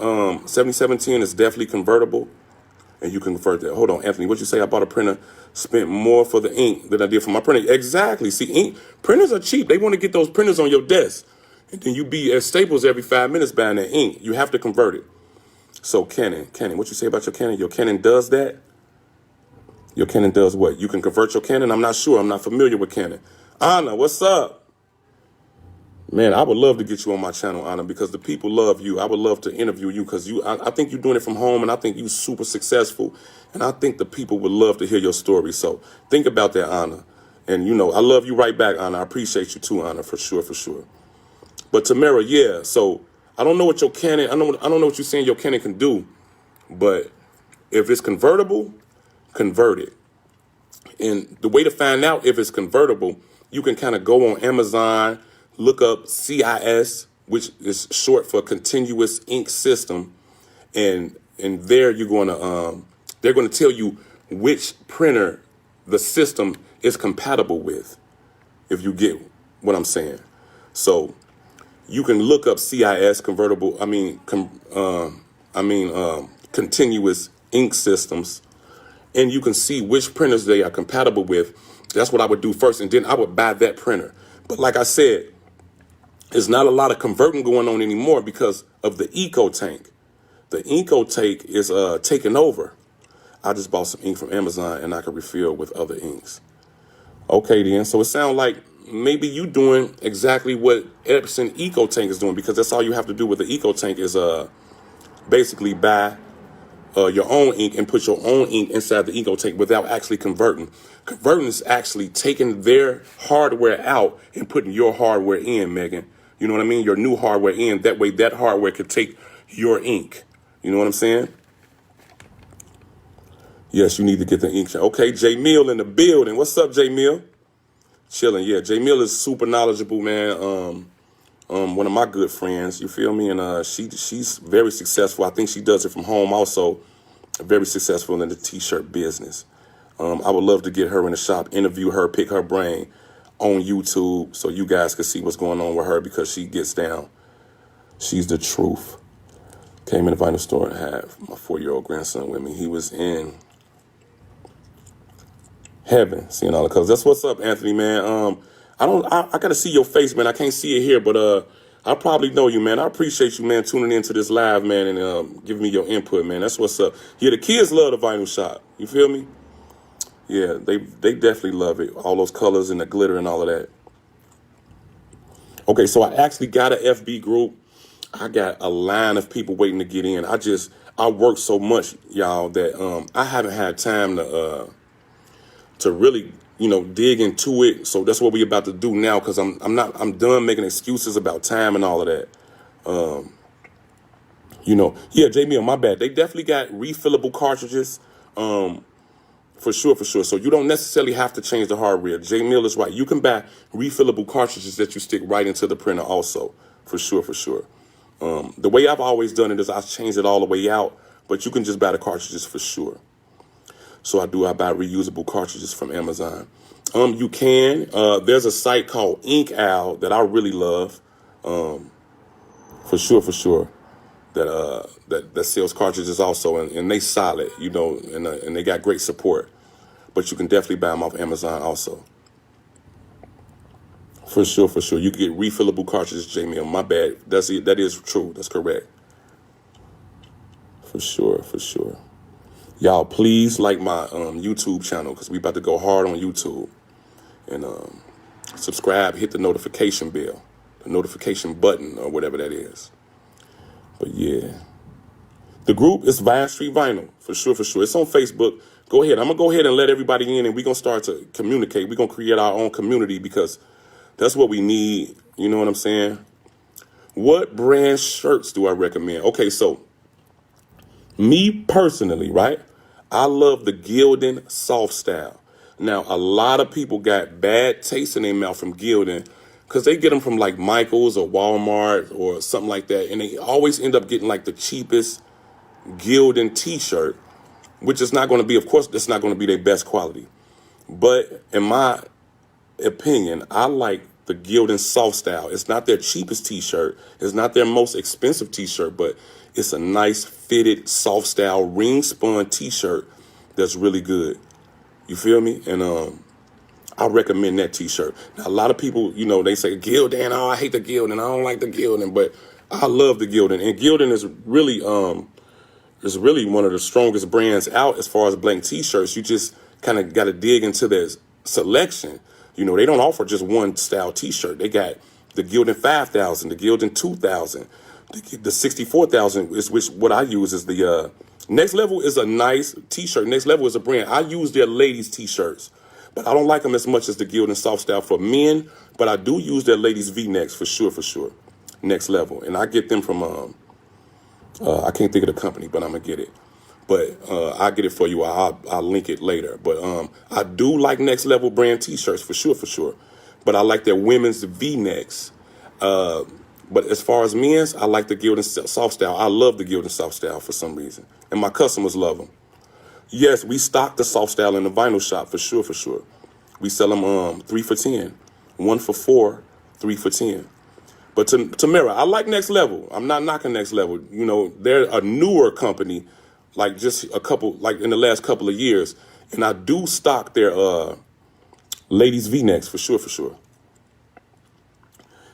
7710 is definitely convertible, and you can convert that. Hold on, Anthony, what'd you say? I bought a printer, spent more for the ink than I did for my printer. Exactly. See, ink printers are cheap. They want to get those printers on your desk, and then you be at Staples every 5 minutes buying that ink. You have to convert it. So Canon, what you say about your Canon? Your Canon does that? Your Canon does what? You can convert your Canon? I'm not sure. I'm not familiar with Canon. Anna, what's up? Man, I would love to get you on my channel, Anna, because the people love you. I would love to interview you because I think you're doing it from home, and I think you're super successful, and I think the people would love to hear your story. So think about that, Anna. And, you know, I love you right back, Anna. I appreciate you too, Anna, for sure. But Tamara, yeah, so I don't know what your Canon, I don't know what you're saying your Canon can do, but if it's convertible, convert it. And the way to find out if it's convertible, you can kind of go on Amazon, look up CIS, which is short for continuous ink system, and there you're going to they're going to tell you which printer the system is compatible with, if you get what I'm saying. So you can look up CIS continuous ink systems, and you can see which printers they are compatible with. That's what I would do first, and then I would buy that printer. But like I said, there's not a lot of converting going on anymore because of the EcoTank. The EcoTank is taking over. I just bought some ink from Amazon, and I can refill with other inks. Okay, then. So it sounds like maybe you doing exactly what Epson EcoTank is doing, because that's all you have to do with the EcoTank is basically buy your own ink and put your own ink inside the ink tank without actually converting. Converting is actually taking their hardware out and putting your hardware in, Megan. You know what I mean? Your new hardware in. That way that hardware can take your ink. You know what I'm saying? Yes, you need to get the ink. Okay, J Mill in the building. What's up, J Mill? Chilling. Yeah, J Mill is super knowledgeable, man. One of my good friends, you feel me? And she's very successful. I think she does it from home also. Very successful in the t-shirt business. I would love to get her in the shop, interview her, pick her brain on YouTube so you guys can see what's going on with her because she gets down. She's the truth. Came in the vinyl store and had my 4-year-old grandson with me. He was in heaven, seeing all the colors. That's what's up, Anthony, man. I gotta see your face, man. I can't see it here, but I probably know you, man. I appreciate you, man, tuning into this live, man, and giving me your input, man. That's what's up. Yeah, the kids love the vinyl shop. You feel me? Yeah, they definitely love it. All those colors and the glitter and all of that. Okay, so I actually got an FB group. I got a line of people waiting to get in. I work so much, y'all, that I haven't had time to really, dig into it. So that's what we about to do now, because I'm done making excuses about time and all of that. Yeah, J-Mill, my bad. They definitely got refillable cartridges. For sure. So you don't necessarily have to change the hardware. J-Mill is right. You can buy refillable cartridges that you stick right into the printer also. For sure. The way I've always done it is I change it all the way out, but you can just buy the cartridges for sure. So I buy reusable cartridges from Amazon. You can. There's a site called Ink Owl that I really love. For sure. That sells cartridges also, and they solid, and they got great support. But you can definitely buy them off Amazon also. For sure. You can get refillable cartridges, Jamie. My bad. That is true. That's correct. For sure. Y'all, please like my YouTube channel, because we about to go hard on YouTube. And subscribe, hit the notification bell, the notification button, or whatever that is. But yeah, the group is Vine Street Vinyl, for sure. It's on Facebook. Go ahead. I'm going to go ahead and let everybody in, and we're going to start to communicate. We're going to create our own community, because that's what we need. You know what I'm saying? What brand shirts do I recommend? Okay, so me personally, right? I love the Gildan Soft Style. Now, a lot of people got bad taste in their mouth from Gildan, because they get them from like Michael's or Walmart or something like that. And they always end up getting like the cheapest Gildan t-shirt, which is not going to be, of course, that's not going to be their best quality. But in my opinion, I like the Gildan Soft Style. It's not their cheapest t-shirt. It's not their most expensive t-shirt, but it's a nice fitted soft style ring spun t-shirt that's really good. You feel me? And I recommend that t-shirt. Now, a lot of people, they say Gildan, I hate the Gildan, I don't like the Gildan, but I love the Gildan. And Gildan is really one of the strongest brands out as far as blank t-shirts. You just kind of got to dig into their selection. They don't offer just one style t-shirt. They got the Gildan 5000, the Gildan 2000, the 64,000 is what I use is the Next Level is a nice t-shirt. Next Level is a brand. I use their ladies t-shirts, but I don't like them as much as the Gildan Soft Style for men, but I do use their ladies V-necks for sure. Next Level. And I get them from, I can't think of the company, but I'm going to get it. But I'll get it for you. I'll link it later. But I do like Next Level brand t-shirts for sure. But I like their women's V-necks. But as far as men's, I like the Gildan Soft Style. I love the Gildan Soft Style for some reason. And my customers love them. Yes, we stock the Soft Style in the vinyl shop for sure. We sell them 3 for $10, 1 for $4, 3 for $10. But Tamara, I like Next Level. I'm not knocking Next Level. They're a newer company, like just in the last couple of years. And I do stock their ladies V-necks for sure.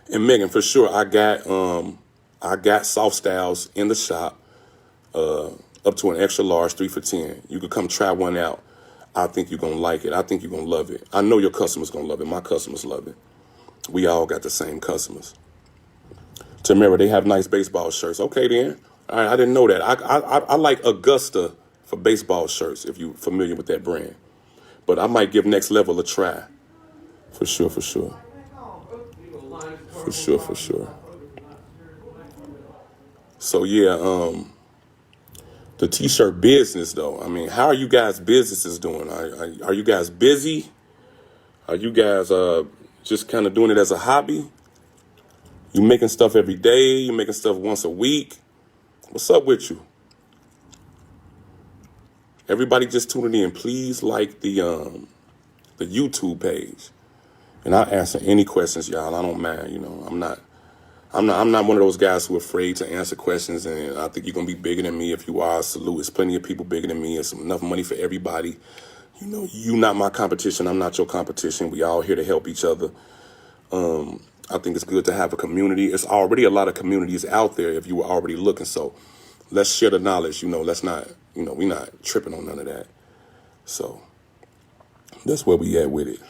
And Megan, for sure, I got Soft Styles in the shop, up to an extra large 3 for $10. You could come try one out. I think you're gonna like it. I think you're gonna love it. I know your customers gonna love it. My customers love it. We all got the same customers. Tamara, they have nice baseball shirts. Okay then. I didn't know that. I like Augusta for baseball shirts, if you're familiar with that brand. But I might give Next Level a try. For sure, for sure. For sure, for sure. So yeah, the t-shirt business though. I mean, how are you guys businesses doing? Are you guys busy? Are you guys just kind of doing it as a hobby? You making stuff every day? You making stuff once a week? What's up with you? Everybody just tuning in. Please like the YouTube page, and I'll answer any questions, y'all. I don't mind. You know, I'm not one of those guys who are afraid to answer questions. And I think you're gonna be bigger than me. If you are, salute. There's plenty of people bigger than me. It's enough money for everybody. You know, you not my competition. I'm not your competition. We all here to help each other. I think it's good to have a community. It's already a lot of communities out there if you were already looking. So let's share the knowledge. You know, let's not, we're not tripping on none of that. So that's where we at with it.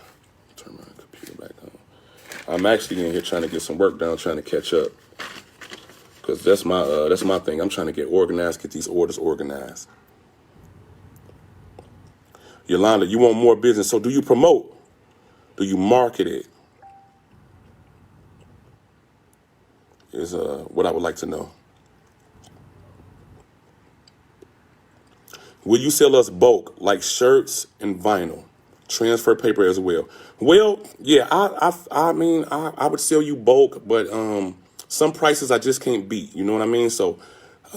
Turn my computer back on. I'm actually in here trying to get some work done, trying to catch up. Because that's my thing. I'm trying to get organized, get these orders organized. Yolanda, you want more business. So do you promote? Do you market it? Is what I would like to know. Will you sell us bulk, like shirts and vinyl, transfer paper as well? Well, yeah, I mean, I would sell you bulk, but some prices I just can't beat. You know what I mean? So,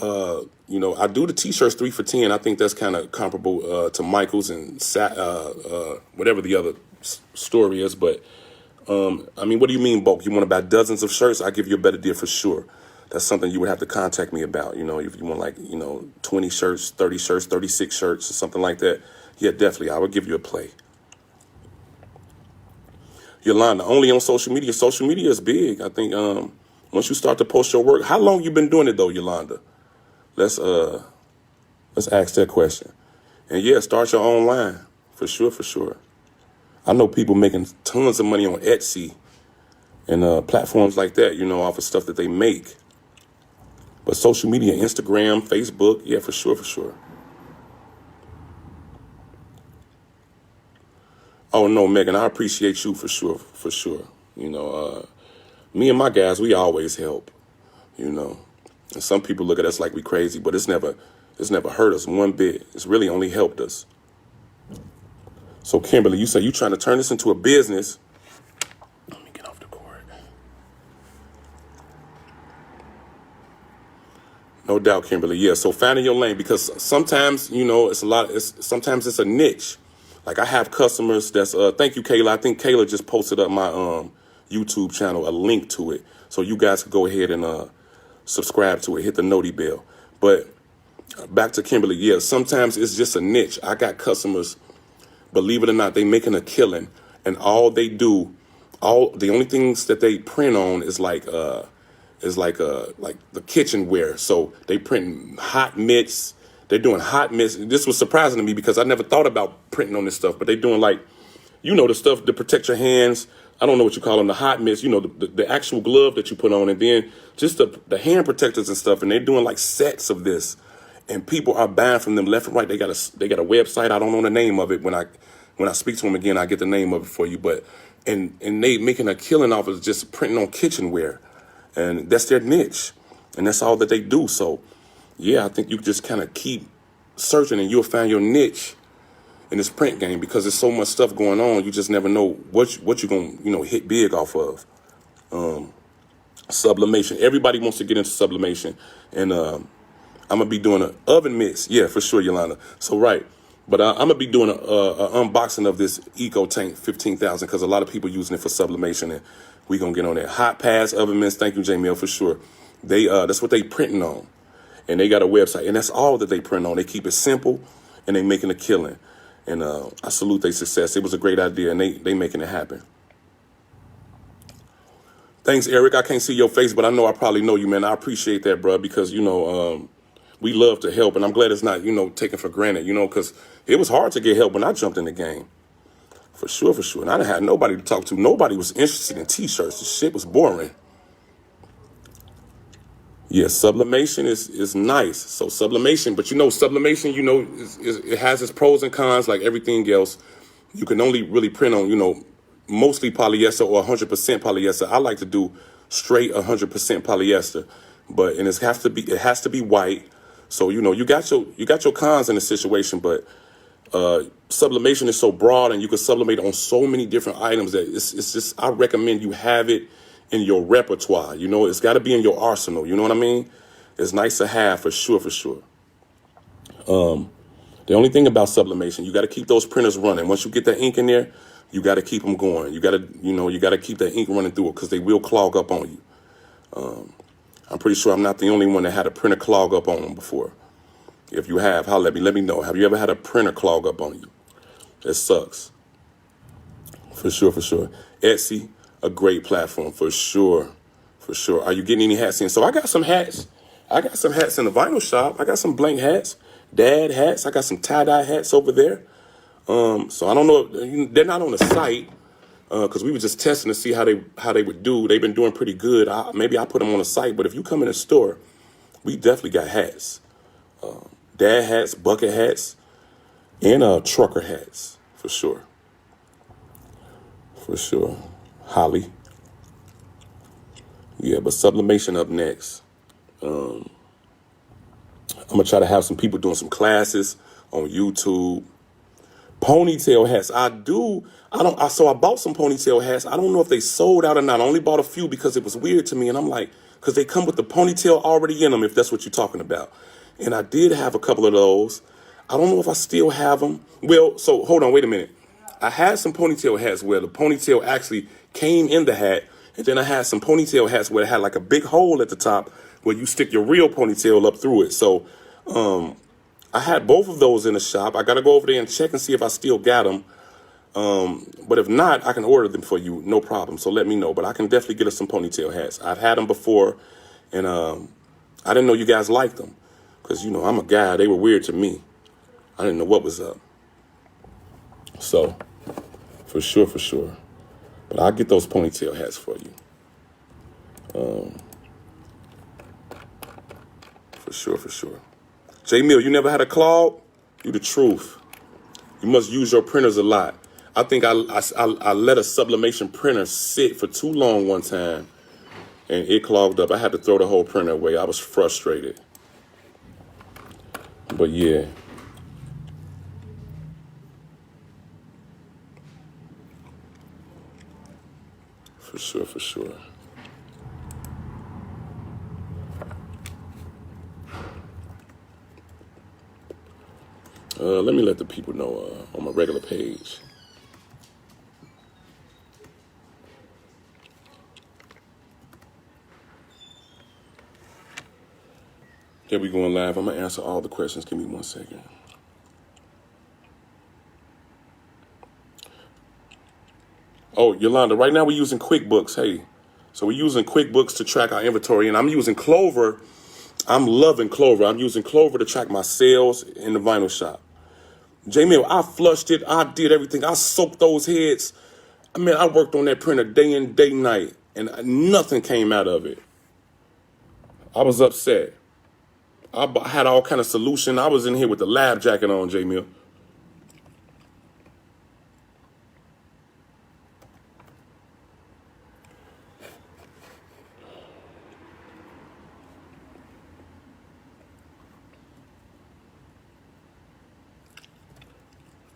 I do the t-shirts 3 for $10. I think that's kind of comparable to Michael's and whatever the other story is, but. I mean, what do you mean bulk? You want to buy dozens of shirts? I'll give you a better deal for sure. That's something you would have to contact me about. You know, if you want 20 shirts, 30 shirts, 36 shirts or something like that. Yeah, definitely. I would give you a play. Yolanda, only on social media. Social media is big. I think once you start to post your work, how long you been doing it though, Yolanda? Let's ask that question. And yeah, start your own line. For sure, for sure. I know people making tons of money on Etsy and platforms like that, off of stuff that they make. But social media, Instagram, Facebook, yeah, for sure, for sure. Oh, no, Megan, I appreciate you for sure, for sure. Me and my guys, we always help, And some people look at us like we crazy, but it's never hurt us one bit. It's really only helped us. So, Kimberly, you say you're trying to turn this into a business. Let me get off the cord. No doubt, Kimberly. Yeah, so finding your lane, because sometimes, sometimes it's a niche. Like I have customers that's, thank you, Kayla. I think Kayla just posted up my YouTube channel, a link to it. So you guys can go ahead and subscribe to it, hit the noti bell. But back to Kimberly, yeah, sometimes it's just a niche. I got customers. Believe it or not, they making a killing, and all they do, the only things that they print on is like the kitchenware. So they print hot mitts. They're doing hot mitts. This was surprising to me because I never thought about printing on this stuff, but they doing the stuff to protect your hands. I don't know what you call them, the hot mitts, the actual glove that you put on, and then just the hand protectors and stuff. And they're doing like sets of this. And people are buying from them left and right. They got a website. I don't know the name of it. When I speak to them again, I get the name of it for you. But and they making a killing off of just printing on kitchenware, and that's their niche, and that's all that they do. So yeah, I think you just kind of keep searching, and you'll find your niche in this print game, because there's so much stuff going on. You just never know what you're gonna hit big off of. Sublimation. Everybody wants to get into sublimation, and I'm going to be doing an oven mitts. Yeah, for sure, Yolanda. So, right. But I'm going to be doing an unboxing of this Eco Tank 15,000, because a lot of people using it for sublimation, and we're going to get on that. Hot Pass oven mitts. Thank you, J-Mill, for sure. That's what they printing on. And they got a website. And that's all that they print on. They keep it simple, and they making a killing. And I salute their success. It was a great idea, and they making it happen. Thanks, Eric. I can't see your face, but I know I probably know you, man. I appreciate that, bro, because, we love to help, and I'm glad it's not, taken for granted, because it was hard to get help when I jumped in the game. For sure, for sure. And I didn't have nobody to talk to. Nobody was interested in T-shirts. The shit was boring. Yeah, sublimation is nice. So sublimation, but sublimation, it has its pros and cons like everything else. You can only really print on, mostly polyester or 100% polyester. I like to do straight 100% polyester, and it has to be white. So you got your cons in the situation, but sublimation is so broad and you can sublimate on so many different items that it's just, I recommend you have it in your repertoire. It's got to be in your arsenal. You know what I mean? It's nice to have for sure, for sure. The only thing about sublimation, you got to keep those printers running. Once you get that ink in there, you got to keep them going. You got to keep that ink running through it because they will clog up on you. I'm pretty sure I'm not the only one that had a printer clog up on them before. If you have, holler at me. Let me know. Have you ever had a printer clog up on you? It sucks. For sure, for sure. Etsy, a great platform, for sure. For sure. Are you getting any hats in? So I got some hats. I got some hats in the vinyl shop. I got some blank hats, dad hats. I got some tie-dye hats over there. So I don't know. They're not on the site because we were just testing to see how they would do. They've been doing pretty good. Maybe I'll put them on the site. But if you come in the store, we definitely got hats. Dad hats, bucket hats, and trucker hats, for sure. For sure. Holly. Yeah, but sublimation up next. I'm going to try to have some people doing some classes on YouTube. Ponytail hats. So I bought some ponytail hats. I don't know if they sold out or not. I only bought a few because it was weird to me. And I'm like, because they come with the ponytail already in them, if that's what you're talking about. And I did have a couple of those. I don't know if I still have them. Well, so hold on, wait a minute. I had some ponytail hats where the ponytail actually came in the hat. And then I had some ponytail hats where it had like a big hole at the top where you stick your real ponytail up through it. So I had both of those in the shop. I got to go over there and check and see if I still got them. But if not, I can order them for you. No problem. So let me know. But I can definitely get us some ponytail hats. I've had them before. And I didn't know you guys liked them. Because, I'm a guy. They were weird to me. I didn't know what was up. So, for sure, for sure. But I'll get those ponytail hats for you. For sure, for sure. J Mill, you never had a clog? You the truth. You must use your printers a lot. I think I let a sublimation printer sit for too long one time. And it clogged up. I had to throw the whole printer away. I was frustrated. But yeah. For sure, for sure. Let me let the people know on my regular page. Here we going live. I'm going to answer all the questions. Give me 1 second. Oh, Yolanda, right now we're using QuickBooks. Hey, so we're using QuickBooks to track our inventory, and I'm using Clover. I'm loving Clover. I'm using Clover to track my sales in the vinyl shop. J-Mill, I flushed it. I did everything. I soaked those heads. I worked on that printer day and day night, and nothing came out of it. I was upset. I had all kind of solution. I was in here with the lab jacket on, J-Mill.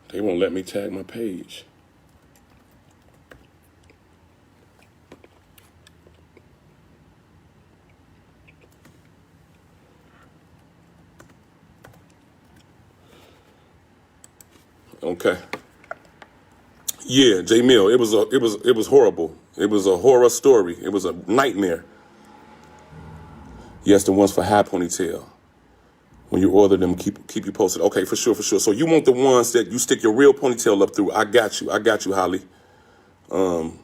They won't let me tag my page. Okay. Yeah, J Mill. It was horrible. It was a horror story. It was a nightmare. Yes, the ones for high ponytail. When you order them, keep you posted. Okay, for sure, for sure. So you want the ones that you stick your real ponytail up through. I got you, Holly. Come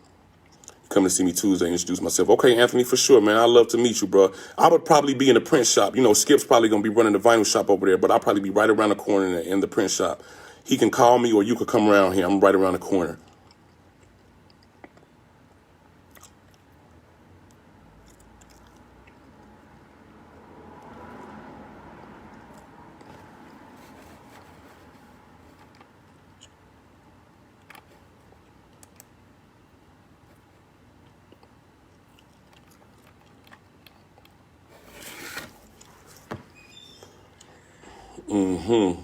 to see me Tuesday and introduce myself. Okay, Anthony, for sure, man. I'd love to meet you, bro. I would probably be in the print shop. Skip's probably going to be running the vinyl shop over there, but I'll probably be right around the corner in the print shop. He can call me or you could come around here. I'm right around the corner. Do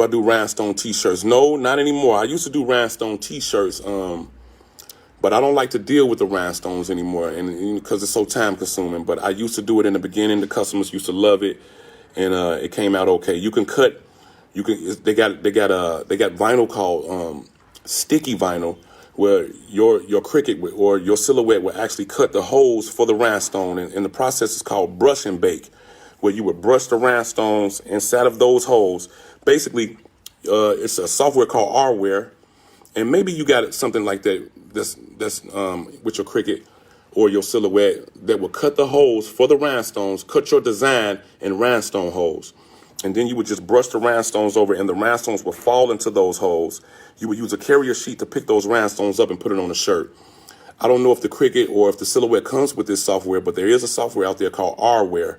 I do rhinestone t-shirts? No, not anymore. I used to do rhinestone t-shirts, but I don't like to deal with the rhinestones anymore, and because it's so time consuming. But I used to do it in the beginning. The customers used to love it, and it came out okay. You can cut. They got vinyl called sticky vinyl, where your Cricut or your Silhouette will actually cut the holes for the rhinestone, and the process is called brush and bake, where you would brush the rhinestones inside of those holes. Basically, it's a software called Arware, and maybe you got something like that that's with your Cricut or your Silhouette that will cut the holes for the rhinestones, cut your design in rhinestone holes. And then you would just brush the rhinestones over, and the rhinestones will fall into those holes. You would use a carrier sheet to pick those rhinestones up and put it on a shirt. I don't know if the Cricut or if the Silhouette comes with this software, but there is a software out there called Arware,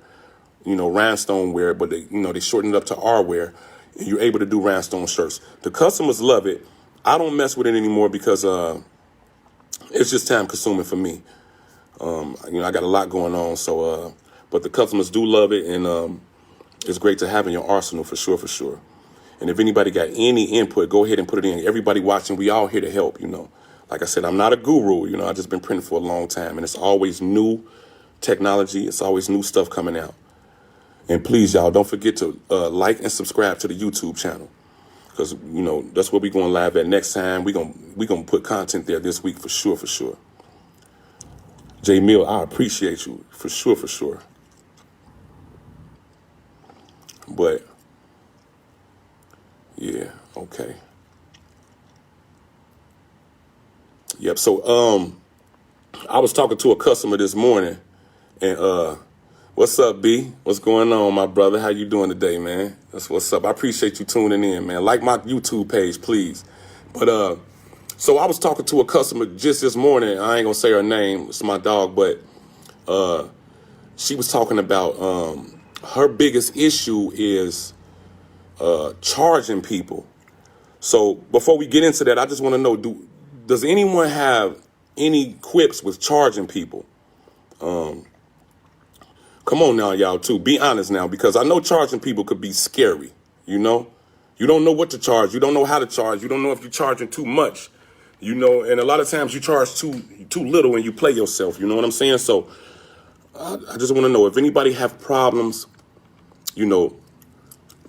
rhinestone wear, but they shorten it up to Arware, and you're able to do rhinestone shirts. The customers love it. I don't mess with it anymore because it's just time consuming for me. I got a lot going on, so but the customers do love it, and it's great to have in your arsenal for sure. And if anybody got any input, go ahead and put it in. Everybody watching, we all here to help, Like I said, I'm not a guru, I've just been printing for a long time, and it's always new technology. It's always new stuff coming out. And please, y'all, don't forget to like and subscribe to the YouTube channel, because, that's where we're going live at next time. We're gonna put content there this week for sure. J Mill, I appreciate you for sure. But yeah, okay. Yep. So I was talking to a customer this morning, and what's up, B? What's going on, my brother? How you doing today, man? That's what's up. I appreciate you tuning in, man. Like my YouTube page, please. But so I was talking to a customer just this morning. I ain't gonna say her name. It's my dog, but she was talking about her biggest issue is charging people. So before we get into that, I just want to know, does anyone have any quips with charging people? Come on now, y'all, too. Be honest now, because I know charging people could be scary, You don't know what to charge. You don't know how to charge. You don't know if you're charging too much, and a lot of times you charge too little and you play yourself. You know what I'm saying? So I just want to know if anybody have problems,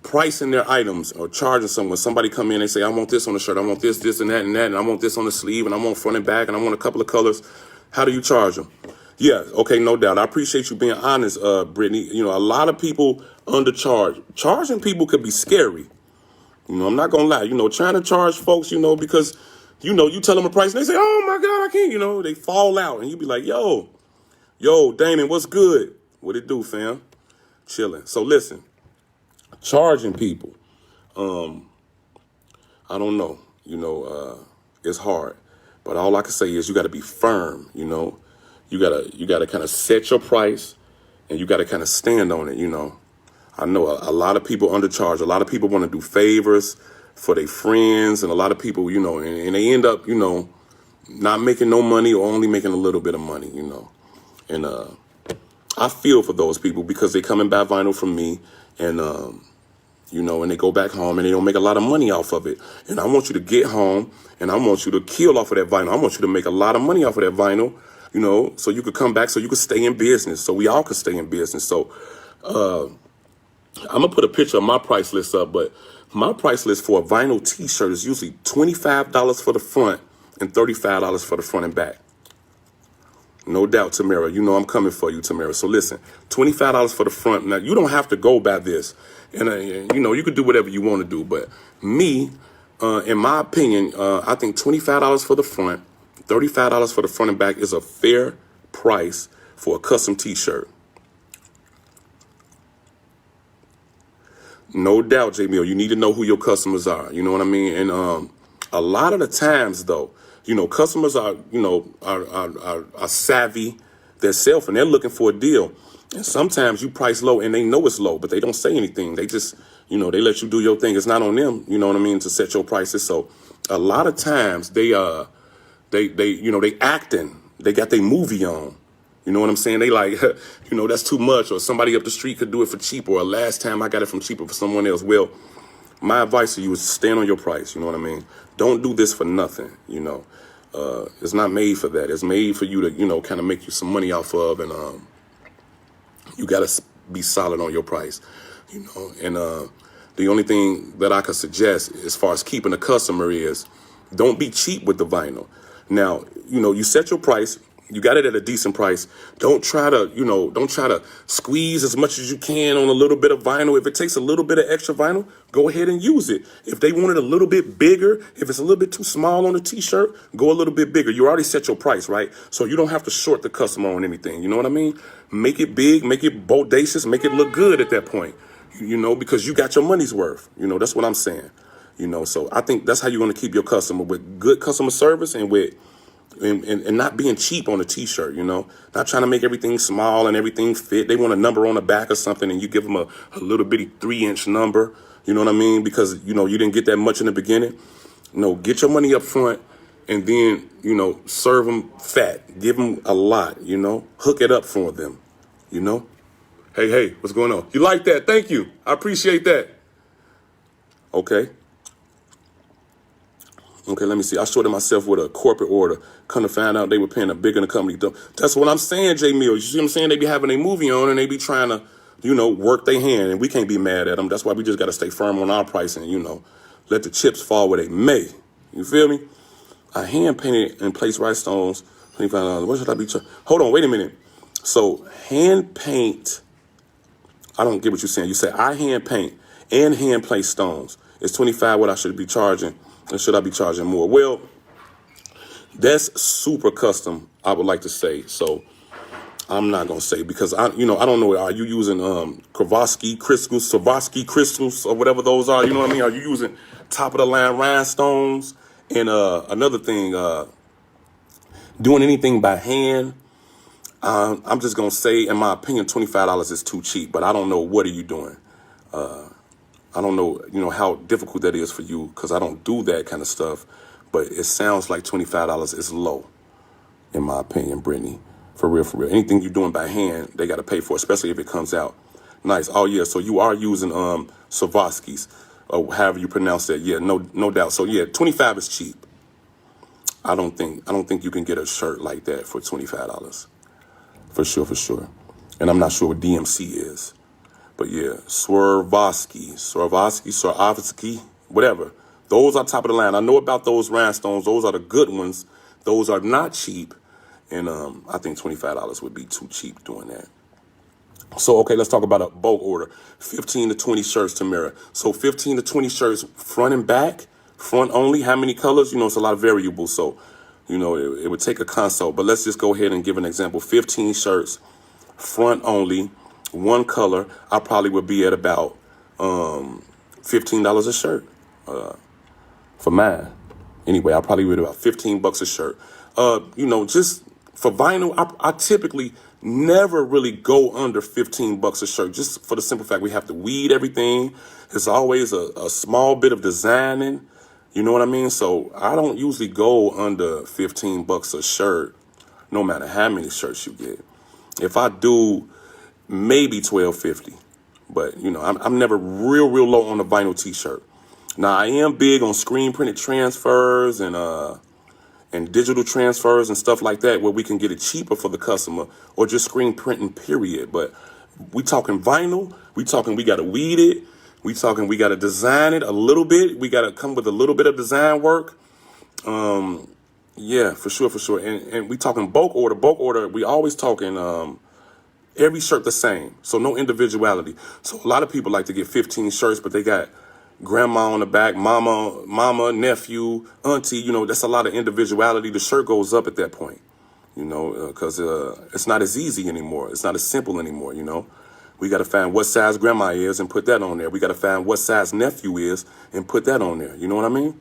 pricing their items or charging someone. Somebody come in, they say, I want this on the shirt. I want this, and that, and I want this on the sleeve, and I want front and back, and I want a couple of colors. How do you charge them? Yeah, okay, no doubt. I appreciate you being honest, Brittany. A lot of people undercharge. Charging people could be scary. I'm not going to lie. Trying to charge folks, because, you tell them a price, and they say, oh, my God, I can't. They fall out, and you be like, yo, Damon, what's good? What it do, fam? Chilling. So listen, charging people, I don't know, it's hard, but all I can say is you got to be firm, you gotta kind of set your price, and you got to kind of stand on it. I know a lot of people undercharge. A lot of people want to do favors for their friends, and a lot of people, and they end up, not making no money or only making a little bit of money, and I feel for those people because they come and buy vinyl from me, and and they go back home and they don't make a lot of money off of it. And I want you to get home, and I want you to kill off of that vinyl. I want you to make a lot of money off of that vinyl, so you could come back, so you could stay in business, so we all could stay in business. So I'm going to put a picture of my price list up, but my price list for a vinyl t-shirt is usually $25 for the front and $35 for the front and back. No doubt, Tamara. I'm coming for you, Tamara. So listen, $25 for the front. Now, you don't have to go by this. And, you can do whatever you want to do. But me, in my opinion, I think $25 for the front, $35 for the front and back is a fair price for a custom t-shirt. No doubt, J Mill, you need to know who your customers are. You know what I mean? And a lot of the times, though, customers are savvy themselves, and they're looking for a deal. And sometimes you price low and they know it's low, but they don't say anything. They just, they let you do your thing. It's not on them, to set your prices. So a lot of times they acting. They got their movie on. You know what I'm saying? They like, that's too much, or somebody up the street could do it for cheaper, or last time I got it from cheaper for someone else. Well, my advice to you is stand on your price. You know what I mean? Don't do this for nothing. It's not made for that. It's made for you to, kind of make you some money off of, and you got to be solid on your price, and the only thing that I could suggest as far as keeping a customer is don't be cheap with the vinyl. Now, you set your price. You got it at a decent price. Don't try to squeeze as much as you can on a little bit of vinyl. If it takes a little bit of extra vinyl, go ahead and use it. If they want it a little bit bigger, if it's a little bit too small on the t-shirt, go a little bit bigger. You already set your price, right? So you don't have to short the customer on anything. You know what I mean? Make it big, make it bodacious, make it look good at that point, because you got your money's worth. That's what I'm saying. So I think that's how you're going to keep your customer, with good customer service and with and not being cheap on a t-shirt, not trying to make everything small and everything fit. They want a number on the back or something, and you give them a little bitty 3-inch number. You know what I mean? Because, you didn't get that much in the beginning. Get your money up front, and then, serve them fat. Give them a lot, hook it up for them, Hey, what's going on? You like that? Thank you. I appreciate that. Okay, let me see. I shorted myself with a corporate order. Come to find out they were paying a bigger than the company. That's what I'm saying, J Mill. You see what I'm saying? They be having a movie on and they be trying to, work their hand, and we can't be mad at them. That's why we just got to stay firm on our pricing, let the chips fall where they may. You feel me? I hand painted and placed rhinestones. $25. What should I be charging? Hold on, wait a minute. So hand paint, I don't get what you're saying. You say I hand paint and hand place stones. It's $25 what I should be charging. Or should I be charging more? Well, that's super custom, I would like to say. So I'm not going to say, because I don't know. Are you using Swarovski crystals, or whatever those are? You know what I mean? Are you using top of the line rhinestones? And another thing, doing anything by hand, I'm just going to say, in my opinion, $25 is too cheap, but I don't know. What are you doing? I don't know, how difficult that is for you, because I don't do that kind of stuff. But it sounds like $25 is low, in my opinion, Brittany. For real. Anything you're doing by hand, they got to pay for, especially if it comes out nice. Oh, yeah, so you are using Swarovskis, or however you pronounce that. Yeah, no doubt. So, yeah, $25 is cheap. I don't think you can get a shirt like that for $25. For sure. And I'm not sure what DMC is. But yeah, Swarovski, whatever. Those are top of the line. I know about those rhinestones. Those are the good ones. Those are not cheap. And I think $25 would be too cheap doing that. So, okay, let's talk about a bulk order. 15 to 20 shirts, Tamara. So 15 to 20 shirts, front and back, front only. How many colors? It's a lot of variables. So, it would take a consult. But let's just go ahead and give an example. 15 shirts, front only. One color, I probably would be at about $15 a shirt for mine. Anyway, I probably would about $15 a shirt. Just for vinyl, I typically never really go under $15 a shirt, just for the simple fact we have to weed everything. There's always a small bit of designing. You know what I mean? So I don't usually go under $15 a shirt, no matter how many shirts you get. If I do, maybe $12.50, but I'm never real low on the vinyl t-shirt. Now I am big on screen printed transfers and digital transfers and stuff like that, where we can get it cheaper for the customer, or just screen printing, period. But we talking vinyl, we got to weed it, we got to design it a little bit, we got to come with a little bit of design work. Yeah, for sure. And we talking bulk order, we always talking every shirt the same, so no individuality. So a lot of people like to get 15 shirts, but they got grandma on the back, mama, nephew, auntie. That's a lot of individuality. The shirt goes up at that point, because it's not as easy anymore. It's not as simple anymore. We got to find what size grandma is and put that on there. We got to find what size nephew is and put that on there. You know what I mean?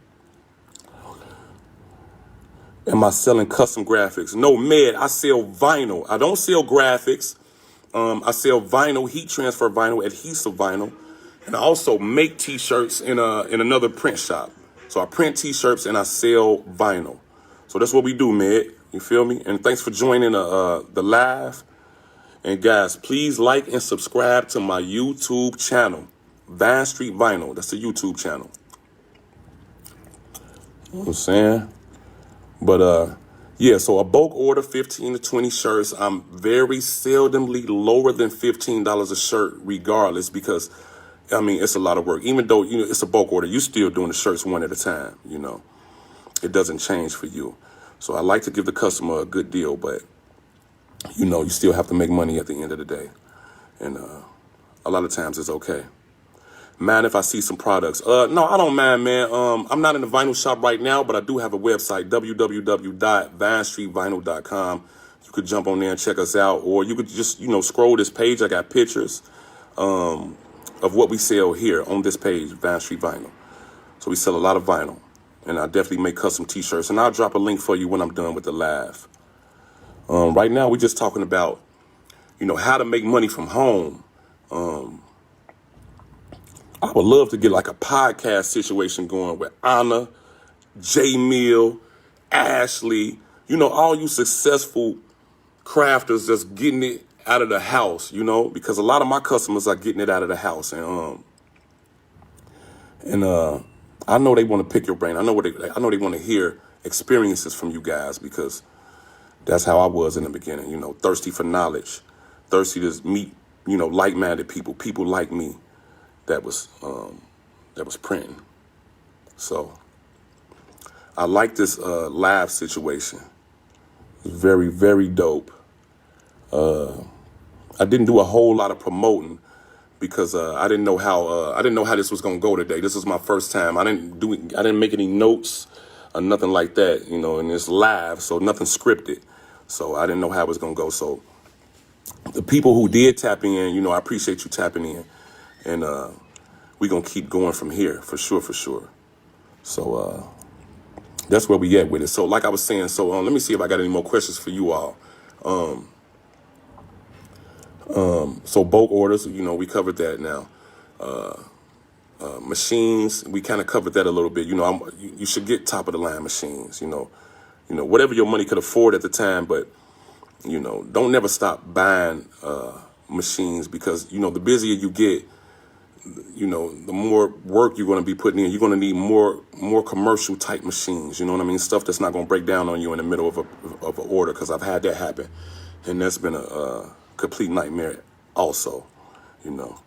Am I selling custom graphics? No, Med, I sell vinyl. I don't sell graphics. I sell vinyl, heat transfer vinyl, adhesive vinyl, and I also make t-shirts in another print shop. So I print t-shirts and I sell vinyl. So that's what we do, Med. You feel me? And thanks for joining the live. And guys, please like and subscribe to my YouTube channel, Vine Street Vinyl. That's the YouTube channel. You know what I'm saying? But yeah, so a bulk order, 15 to 20 shirts. I'm very seldomly lower than $15 a shirt regardless, because I mean, it's a lot of work. Even though, you know, it's a bulk order, you still doing the shirts one at a time, you know. It doesn't change for you. So I like to give the customer a good deal, but you know, you still have to make money at the end of the day. And a lot of times it's okay. Mind if I see some products? No, I don't mind, man. I'm not in the vinyl shop right now, but I do have a website, www.vinestreetvinyl.com. You could jump on there and check us out, or you could just, you know, scroll this page. I got pictures of what we sell here on this page, Vine Street Vinyl. So we sell a lot of vinyl, and I definitely make custom t-shirts, and I'll drop a link for you when I'm done with the live. Right now, we're just talking about, you know, how to make money from home. I would love to get like a podcast situation going with Anna, J Mill, Ashley, you know, all you successful crafters that's getting it out of the house, you know, because a lot of my customers are getting it out of the house. And I know they want to pick your brain. I know they want to hear experiences from you guys, because that's how I was in the beginning, you know, thirsty for knowledge, thirsty to meet, you know, like-minded people like me that was printing. So I like this live situation. It's very, very dope. I didn't do a whole lot of promoting because I didn't know how this was gonna go today. This was my first time. I didn't make any notes or nothing like that, you know, and it's live, so nothing scripted. So I didn't know how it was gonna go. So the people who did tap in, you know, I appreciate you tapping in, and we're gonna keep going from here for sure. So that's where we at with it. So like I was saying, so let me see if I got any more questions for you all. So bulk orders, you know, we covered that now. Machines, we kind of covered that a little bit. You know, you should get top of the line machines, you know, whatever your money could afford at the time. But, you know, don't never stop buying machines, because, you know, the busier you get, you know, the more work you're going to be putting in. You're going to need more commercial type machines. You know what I mean? Stuff that's not going to break down on you in the middle of an order, because I've had that happen, and that's been a complete nightmare. Also, you know,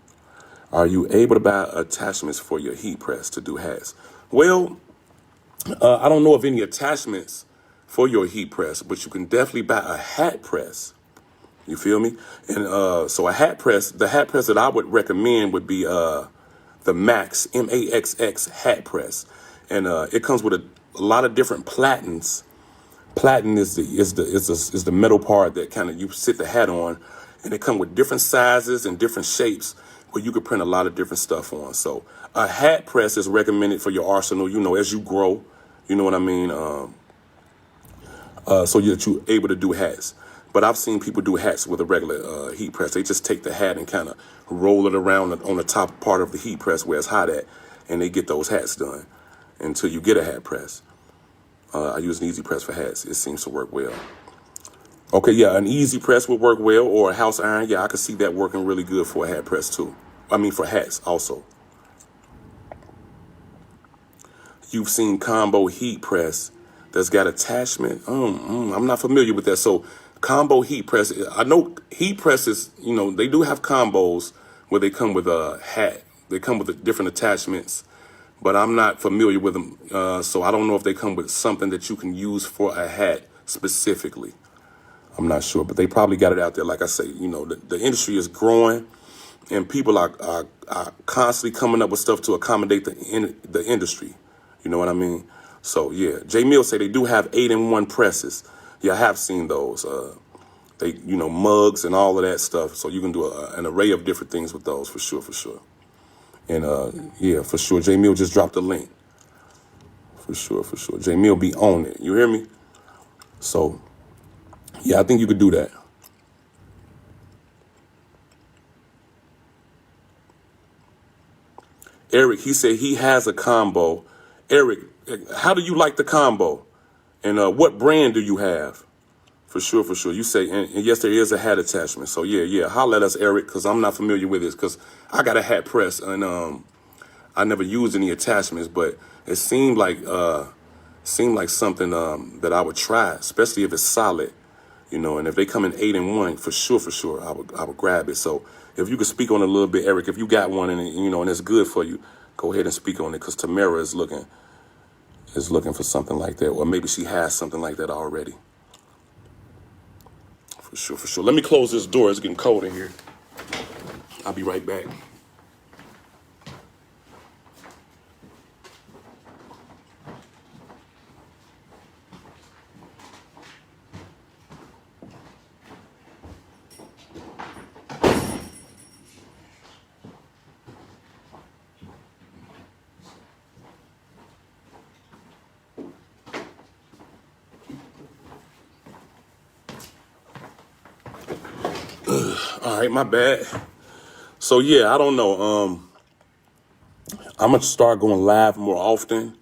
are you able to buy attachments for your heat press to do hats? Well, I don't know of any attachments for your heat press, but you can definitely buy a hat press. You feel me? And so a hat press, the hat press that I would recommend would be the Max, MAXX hat press. And it comes with a lot of different platens. Platen is the metal part that kind of you sit the hat on, and it comes with different sizes and different shapes where you could print a lot of different stuff on. So a hat press is recommended for your arsenal, you know, as you grow, you know what I mean? So that you're able to do hats. But I've seen people do hats with a regular heat press. They just take the hat and kind of roll it around on the top part of the heat press where it's hot at, and they get those hats done until you get a hat press. I use an easy press for hats. It seems to work well. Okay, yeah, an easy press would work well, or a house iron. Yeah, I could see that working really good for a hat press too. I mean, for hats also. You've seen combo heat press that's got attachment. I'm not familiar with that. So combo heat press, I know heat presses, you know, they do have combos where they come with a hat. They come with different attachments, but I'm not familiar with them. So I don't know if they come with something that you can use for a hat specifically. I'm not sure, but they probably got it out there. Like I say, you know, the industry is growing, and people are constantly coming up with stuff to accommodate the industry. You know what I mean? So yeah, J Mill say they do have 8-in-1 presses. Yeah, I have seen those. They, you know, mugs and all of that stuff. So you can do an array of different things with those for sure. And yeah, for sure, J Mill just dropped a link. For sure. J Mill be on it. You hear me? So yeah, I think you could do that. Eric, he said he has a combo. Eric, how do you like the combo? And what brand do you have? For sure, for sure. You say, and yes, there is a hat attachment. So yeah. Holler at us, Eric, because I'm not familiar with this. Because I got a hat press, and I never used any attachments, but it seemed like something that I would try, especially if it's solid, And if they come in 8-in-1, for sure, I would grab it. So if you could speak on it a little bit, Eric, if you got one and and it's good for you, go ahead and speak on it, because Tamara is looking for something like that, or maybe she has something like that already. For sure. Let me close this door. It's getting cold in here. I'll be right back. All right, my bad. So yeah, I don't know. I'm gonna start going live more often,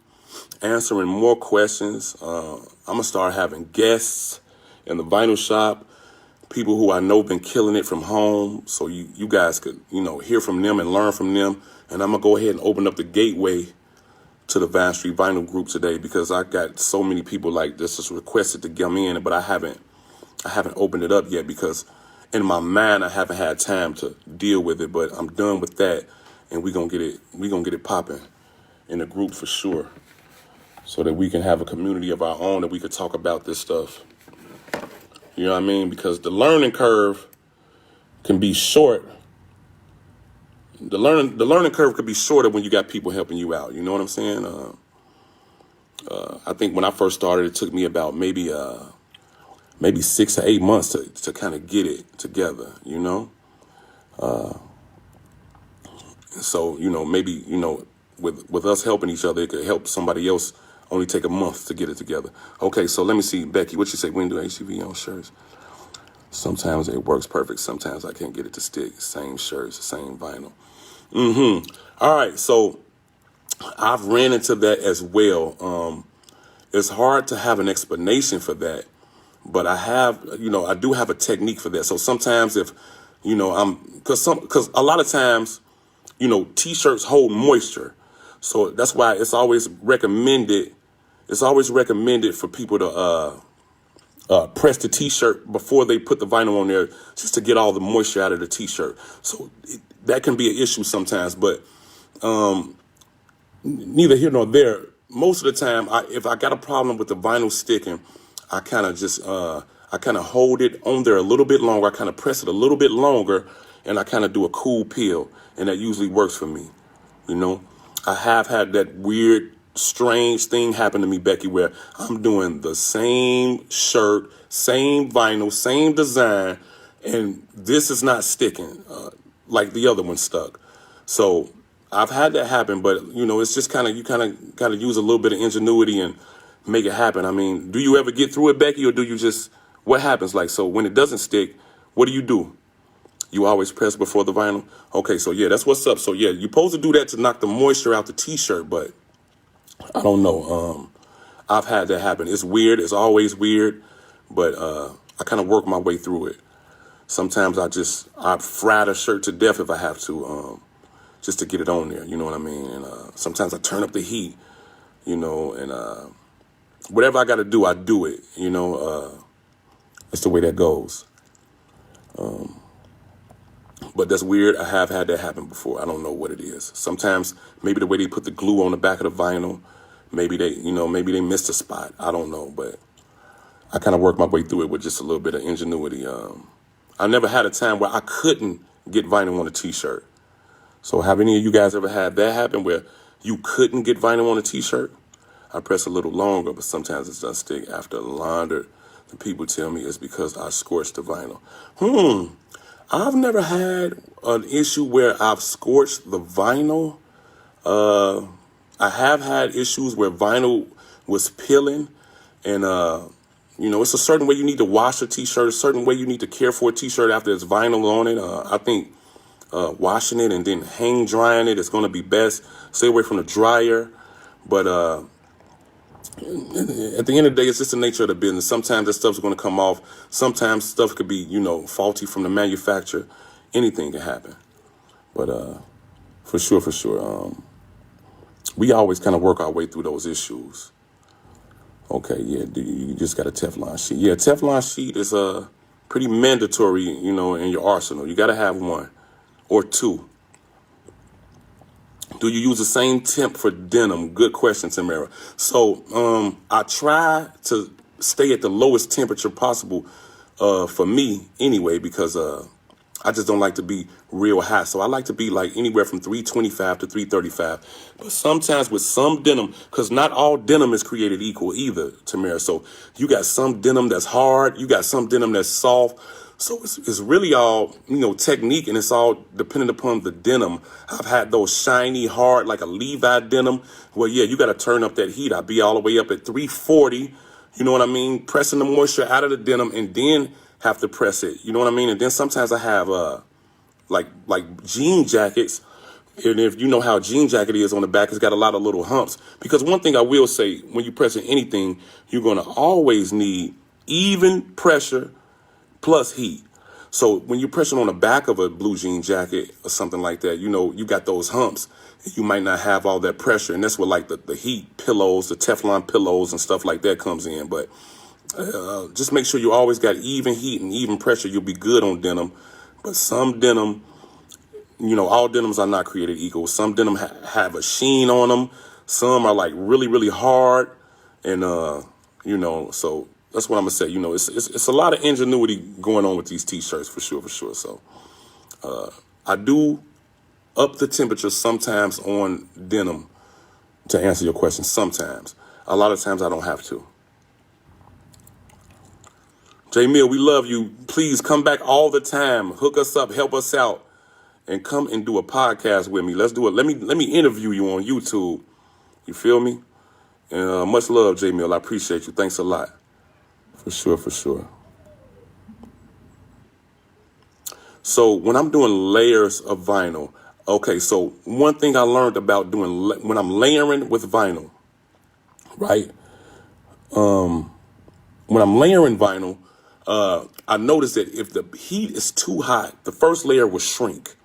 answering more questions. I'm gonna start having guests in the vinyl shop, people who I know been killing it from home, so you guys could hear from them and learn from them. And I'm gonna go ahead and open up the gateway to the Vine Street Vinyl Group today, because I got so many people like this is requested to come in, but I haven't opened it up yet, because in my mind I haven't had time to deal with it. But I'm done with that, and we're gonna get it popping in the group for sure, so that we can have a community of our own, that we could talk about this stuff. You know what I mean? Because the learning curve can be short. The learning curve could be shorter when you got people helping you out. You know what I'm saying? I think when I first started, it took me about maybe 6 to 8 months to kind of get it together. So maybe with us helping each other, it could help somebody else only take a month to get it together. Okay, so let me see, Becky, what you say? We can do HCV on shirts. Sometimes it works perfect. Sometimes I can't get it to stick. Same shirts, same vinyl. All right, so I've ran into that as well. It's hard to have an explanation for that, but I do have a technique for that. So sometimes if, because a lot of times, T-shirts hold moisture. So that's why it's always recommended for people to press the T-shirt before they put the vinyl on there, just to get all the moisture out of the T-shirt. So that can be an issue sometimes, but neither here nor there. Most of the time, if I got a problem with the vinyl sticking, I kind of hold it on there a little bit longer. I kind of press it a little bit longer, and I kind of do a cool peel, and that usually works for me. I have had that weird, strange thing happen to me, Becky, where I'm doing the same shirt, same vinyl, same design, and this is not sticking like the other one stuck. So I've had that happen, but it's just you kind of use a little bit of ingenuity and make it happen. I mean, do you ever get through it, Becky, or do you just, what happens? Like, so when it doesn't stick, what do? You always press before the vinyl? Okay, so yeah, that's what's up. So yeah, you're supposed to do that to knock the moisture out the T-shirt, but I don't know. I've had that happen. It's weird. It's always weird, but I kind of work my way through it. Sometimes I fry the shirt to death if I have to, just to get it on there. You know what I mean? And sometimes I turn up the heat, and whatever I got to do, I do it. That's the way that goes. But that's weird. I have had that happen before. I don't know what it is. Sometimes maybe the way they put the glue on the back of the vinyl, maybe they missed a spot. I don't know, but I kind of work my way through it with just a little bit of ingenuity. I never had a time where I couldn't get vinyl on a T-shirt. So have any of you guys ever had that happen where you couldn't get vinyl on a T-shirt? I press a little longer, but sometimes it doesn't stick. After laundered, the people tell me it's because I scorched the vinyl. I've never had an issue where I've scorched the vinyl. I have had issues where vinyl was peeling, and it's a certain way you need to wash a T-shirt, a certain way you need to care for a T-shirt after it's vinyl on it. I think washing it and then hang drying it is going to be best. Stay away from the dryer, but At the end of the day, it's just the nature of the business. Sometimes that stuff's going to come off. Sometimes stuff could be, faulty from the manufacturer. Anything can happen. But for sure, we always kind of work our way through those issues. Okay, yeah, you just got a Teflon sheet. Yeah, Teflon sheet is pretty mandatory, in your arsenal. You got to have one or two. Do you use the same temp for denim? Good question, Tamara. So I try to stay at the lowest temperature possible for me anyway, because I just don't like to be real hot. So I like to be like anywhere from 325 to 335. But sometimes with some denim, because not all denim is created equal either, Tamara. So you got some denim that's hard. You got some denim that's soft. So it's really all, technique, and it's all dependent upon the denim. I've had those shiny, hard, like a Levi denim. Well, yeah, you got to turn up that heat. I'd be all the way up at 340. You know what I mean? Pressing the moisture out of the denim and then have to press it. You know what I mean? And then sometimes I have like jean jackets. And if you know how a jean jacket is on the back, it's got a lot of little humps. Because one thing I will say, when you're pressing anything, you're going to always need even pressure plus heat. So when you're pressing on the back of a blue jean jacket or something like that, you got those humps. You might not have all that pressure. And that's where like the heat pillows, the Teflon pillows and stuff like that comes in. But just make sure you always got even heat and even pressure. You'll be good on denim. But some denim, all denims are not created equal. Some denim have a sheen on them. Some are like really, really hard. And, so that's what I'm going to say. It's a lot of ingenuity going on with these T-shirts for sure. So I do up the temperature sometimes on denim to answer your question. Sometimes. A lot of times I don't have to. J Mill, we love you. Please come back all the time. Hook us up, help us out, and come and do a podcast with me. Let's do it. Let me interview you on YouTube. You feel me? And much love, J Mill. I appreciate you. Thanks a lot. For sure. So when I'm doing layers of vinyl, okay, so one thing I learned about doing when I'm layering with vinyl, right? When I'm layering vinyl, I noticed that if the heat is too hot, the first layer will shrink.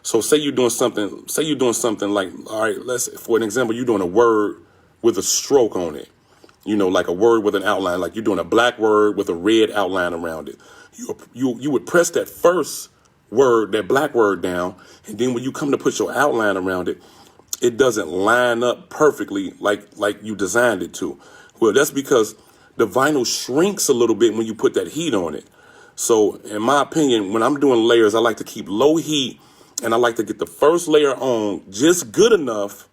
So say you're doing something like, all right, for an example, you're doing a word with a stroke on it. Like a word with an outline, like you're doing a black word with a red outline around it. You would press that first word, that black word down, and then when you come to put your outline around it, it doesn't line up perfectly like you designed it to. Well, that's because the vinyl shrinks a little bit when you put that heat on it. So in my opinion, when I'm doing layers, I like to keep low heat, and I like to get the first layer on just good enough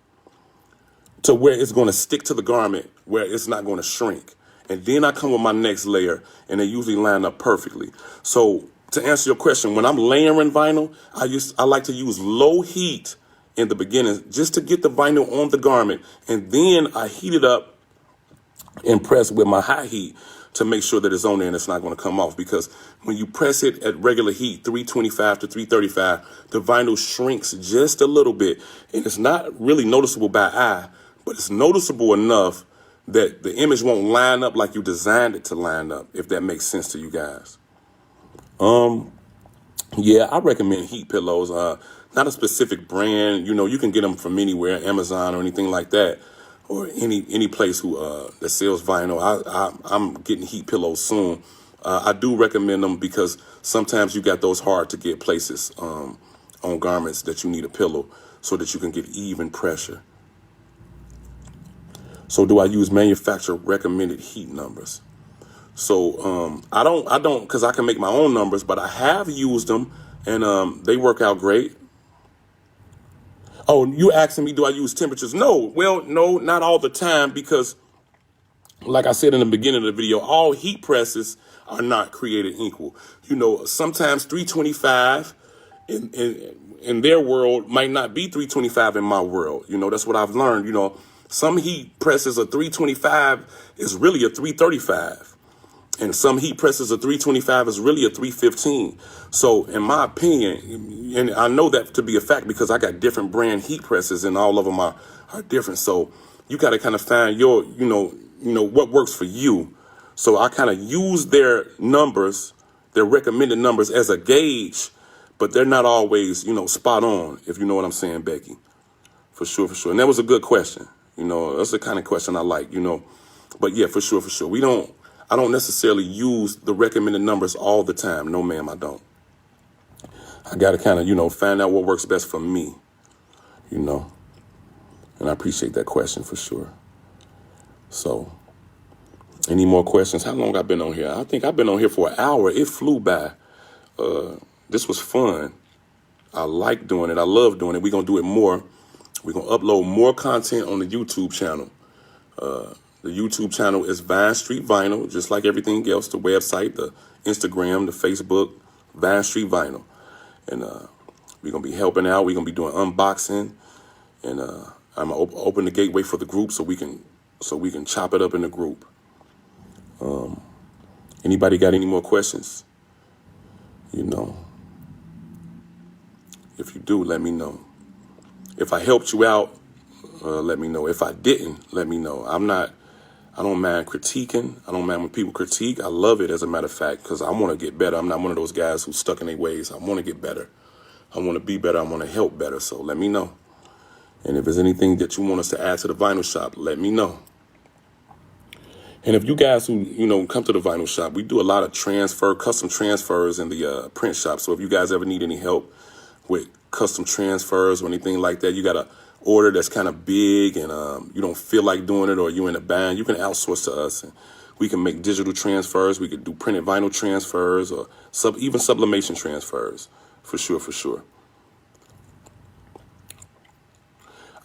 to where it's going to stick to the garment, where it's not going to shrink. And then I come with my next layer, and they usually line up perfectly. So to answer your question, when I'm layering vinyl, I like to use low heat in the beginning just to get the vinyl on the garment. And then I heat it up and press with my high heat to make sure that it's on there and it's not going to come off. Because when you press it at regular heat, 325 to 335, the vinyl shrinks just a little bit. And it's not really noticeable by eye, but it's noticeable enough that the image won't line up like you designed it to line up, if that makes sense to you guys. Yeah, I recommend heat pillows. Not a specific brand. You can get them from anywhere, Amazon or anything like that, or any place that sells vinyl. I'm getting heat pillows soon. I do recommend them because sometimes you got those hard to get places on garments that you need a pillow so that you can get even pressure. So do I use manufacturer recommended heat numbers? So I don't because I can make my own numbers, but I have used them and they work out great. Oh, you asking me, do I use temperatures? No, not all the time, because like I said in the beginning of the video, all heat presses are not created equal. Sometimes 325 in their world might not be 325 in my world. That's what I've learned. Some heat presses a 325 is really a 335. And some heat presses a 325 is really a 315. So in my opinion, and I know that to be a fact because I got different brand heat presses and all of them are different. So you got to kind of find what works for you. So I kind of use their numbers, their recommended numbers as a gauge, but they're not always, spot on, if you know what I'm saying, Becky. For sure, for sure. And that was a good question. That's the kind of question I like, But yeah, for sure, for sure. I don't necessarily use the recommended numbers all the time. No, ma'am, I don't. I got to kind of, find out what works best for me, And I appreciate that question for sure. So, any more questions? How long I've been on here? I think I've been on here for an hour. It flew by. This was fun. I like doing it. I love doing it. We're going to do it more. We're going to upload more content on the YouTube channel. The YouTube channel is Vine Street Vinyl, just like everything else, the website, the Instagram, the Facebook, Vine Street Vinyl. And we're going to be helping out. We're going to be doing unboxing. And I'm going to open the gateway for the group so we can chop it up in the group. Anybody got any more questions? If you do, let me know. If I helped you out, let me know. If I didn't, let me know. I don't mind critiquing. I don't mind when people critique. I love it, as a matter of fact, because I want to get better. I'm not one of those guys who's stuck in their ways. I want to get better. I want to be better. I want to help better. So let me know. And if there's anything that you want us to add to the vinyl shop, let me know. And if you guys who, come to the vinyl shop, we do a lot of custom transfers in the print shop. So if you guys ever need any help with custom transfers or anything like that, you got an order that's kind of big and you don't feel like doing it, or you're in a bind, you can outsource to us. And we can make digital transfers. We could do printed vinyl transfers or even sublimation transfers. For sure, for sure.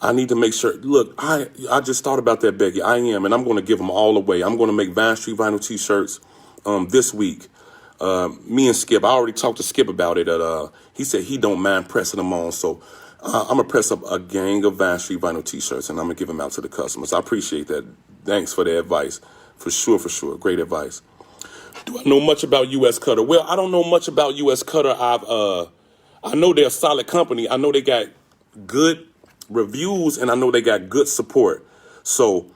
I need to make sure. Look, I just thought about that, Becky. I am, and I'm going to give them all away. I'm going to make Vine Street Vinyl T-shirts this week. Me and Skip, I already talked to Skip about it. He said he don't mind pressing them on. So I'm going to press up a gang of Vine Street Vinyl T-shirts, and I'm going to give them out to the customers. I appreciate that. Thanks for the advice. For sure, for sure. Great advice. Do I know much about U.S. Cutter? Well, I don't know much about U.S. Cutter. I know they're a solid company. I know they got good reviews, and I know they got good support. So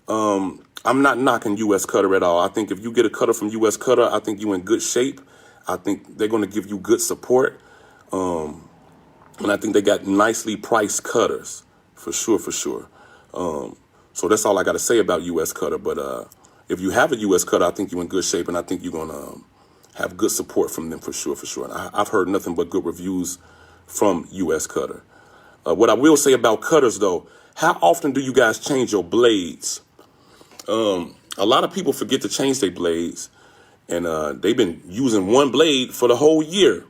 I'm not knocking U.S. Cutter at all. I think if you get a cutter from U.S. Cutter, I think you're in good shape. I think they're going to give you good support. And I think they got nicely priced cutters, for sure, for sure. So that's all I got to say about U.S. Cutter. But if you have a U.S. Cutter, I think you're in good shape, and I think you're going to have good support from them, for sure, for sure. And I've heard nothing but good reviews from U.S. Cutter. What I will say about cutters, though, how often do you guys change your blades? A lot of people forget to change their blades, and they've been using one blade for the whole year.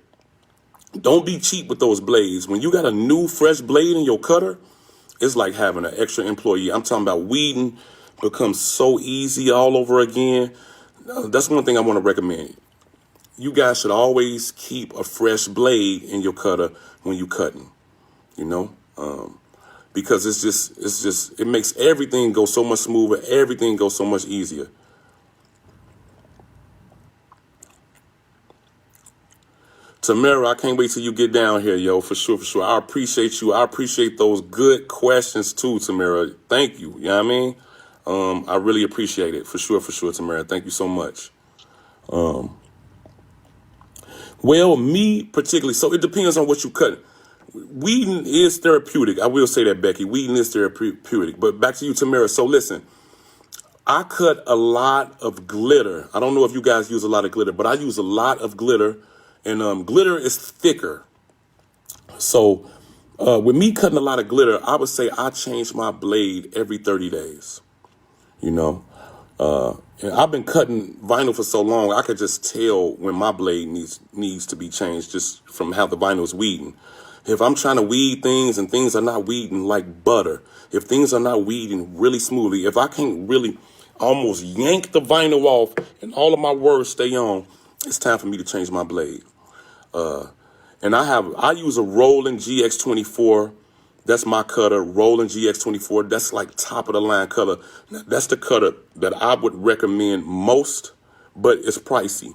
Don't be cheap with those blades. When you got a new, fresh blade in your cutter, it's like having an extra employee. I'm talking about weeding becomes so easy all over again. That's one thing I want to recommend. You guys should always keep a fresh blade in your cutter when you're cutting. Because it makes everything go so much smoother. Everything goes so much easier. Tamara, I can't wait till you get down here, yo, for sure, for sure. I appreciate you. I appreciate those good questions too, Tamara. Thank you. You know what I mean? I really appreciate it, for sure, Tamara. Thank you so much. Well, me particularly, so it depends on what you cut. Weeding is therapeutic. I will say that, Becky. Weeding is therapeutic. But back to you, Tamara. So listen, I cut a lot of glitter. I don't know if you guys use a lot of glitter, but I use a lot of glitter. And glitter is thicker. So with me cutting a lot of glitter, I would say I change my blade every 30 days. And I've been cutting vinyl for so long, I could just tell when my blade needs to be changed just from how the vinyl is weeding. If I'm trying to weed things and things are not weeding like butter, if things are not weeding really smoothly, if I can't really almost yank the vinyl off and all of my words stay on, it's time for me to change my blade. And I use a Roland GX24. That's my cutter, Roland GX24. That's like top of the line cutter. Now, that's the cutter that I would recommend most, but it's pricey.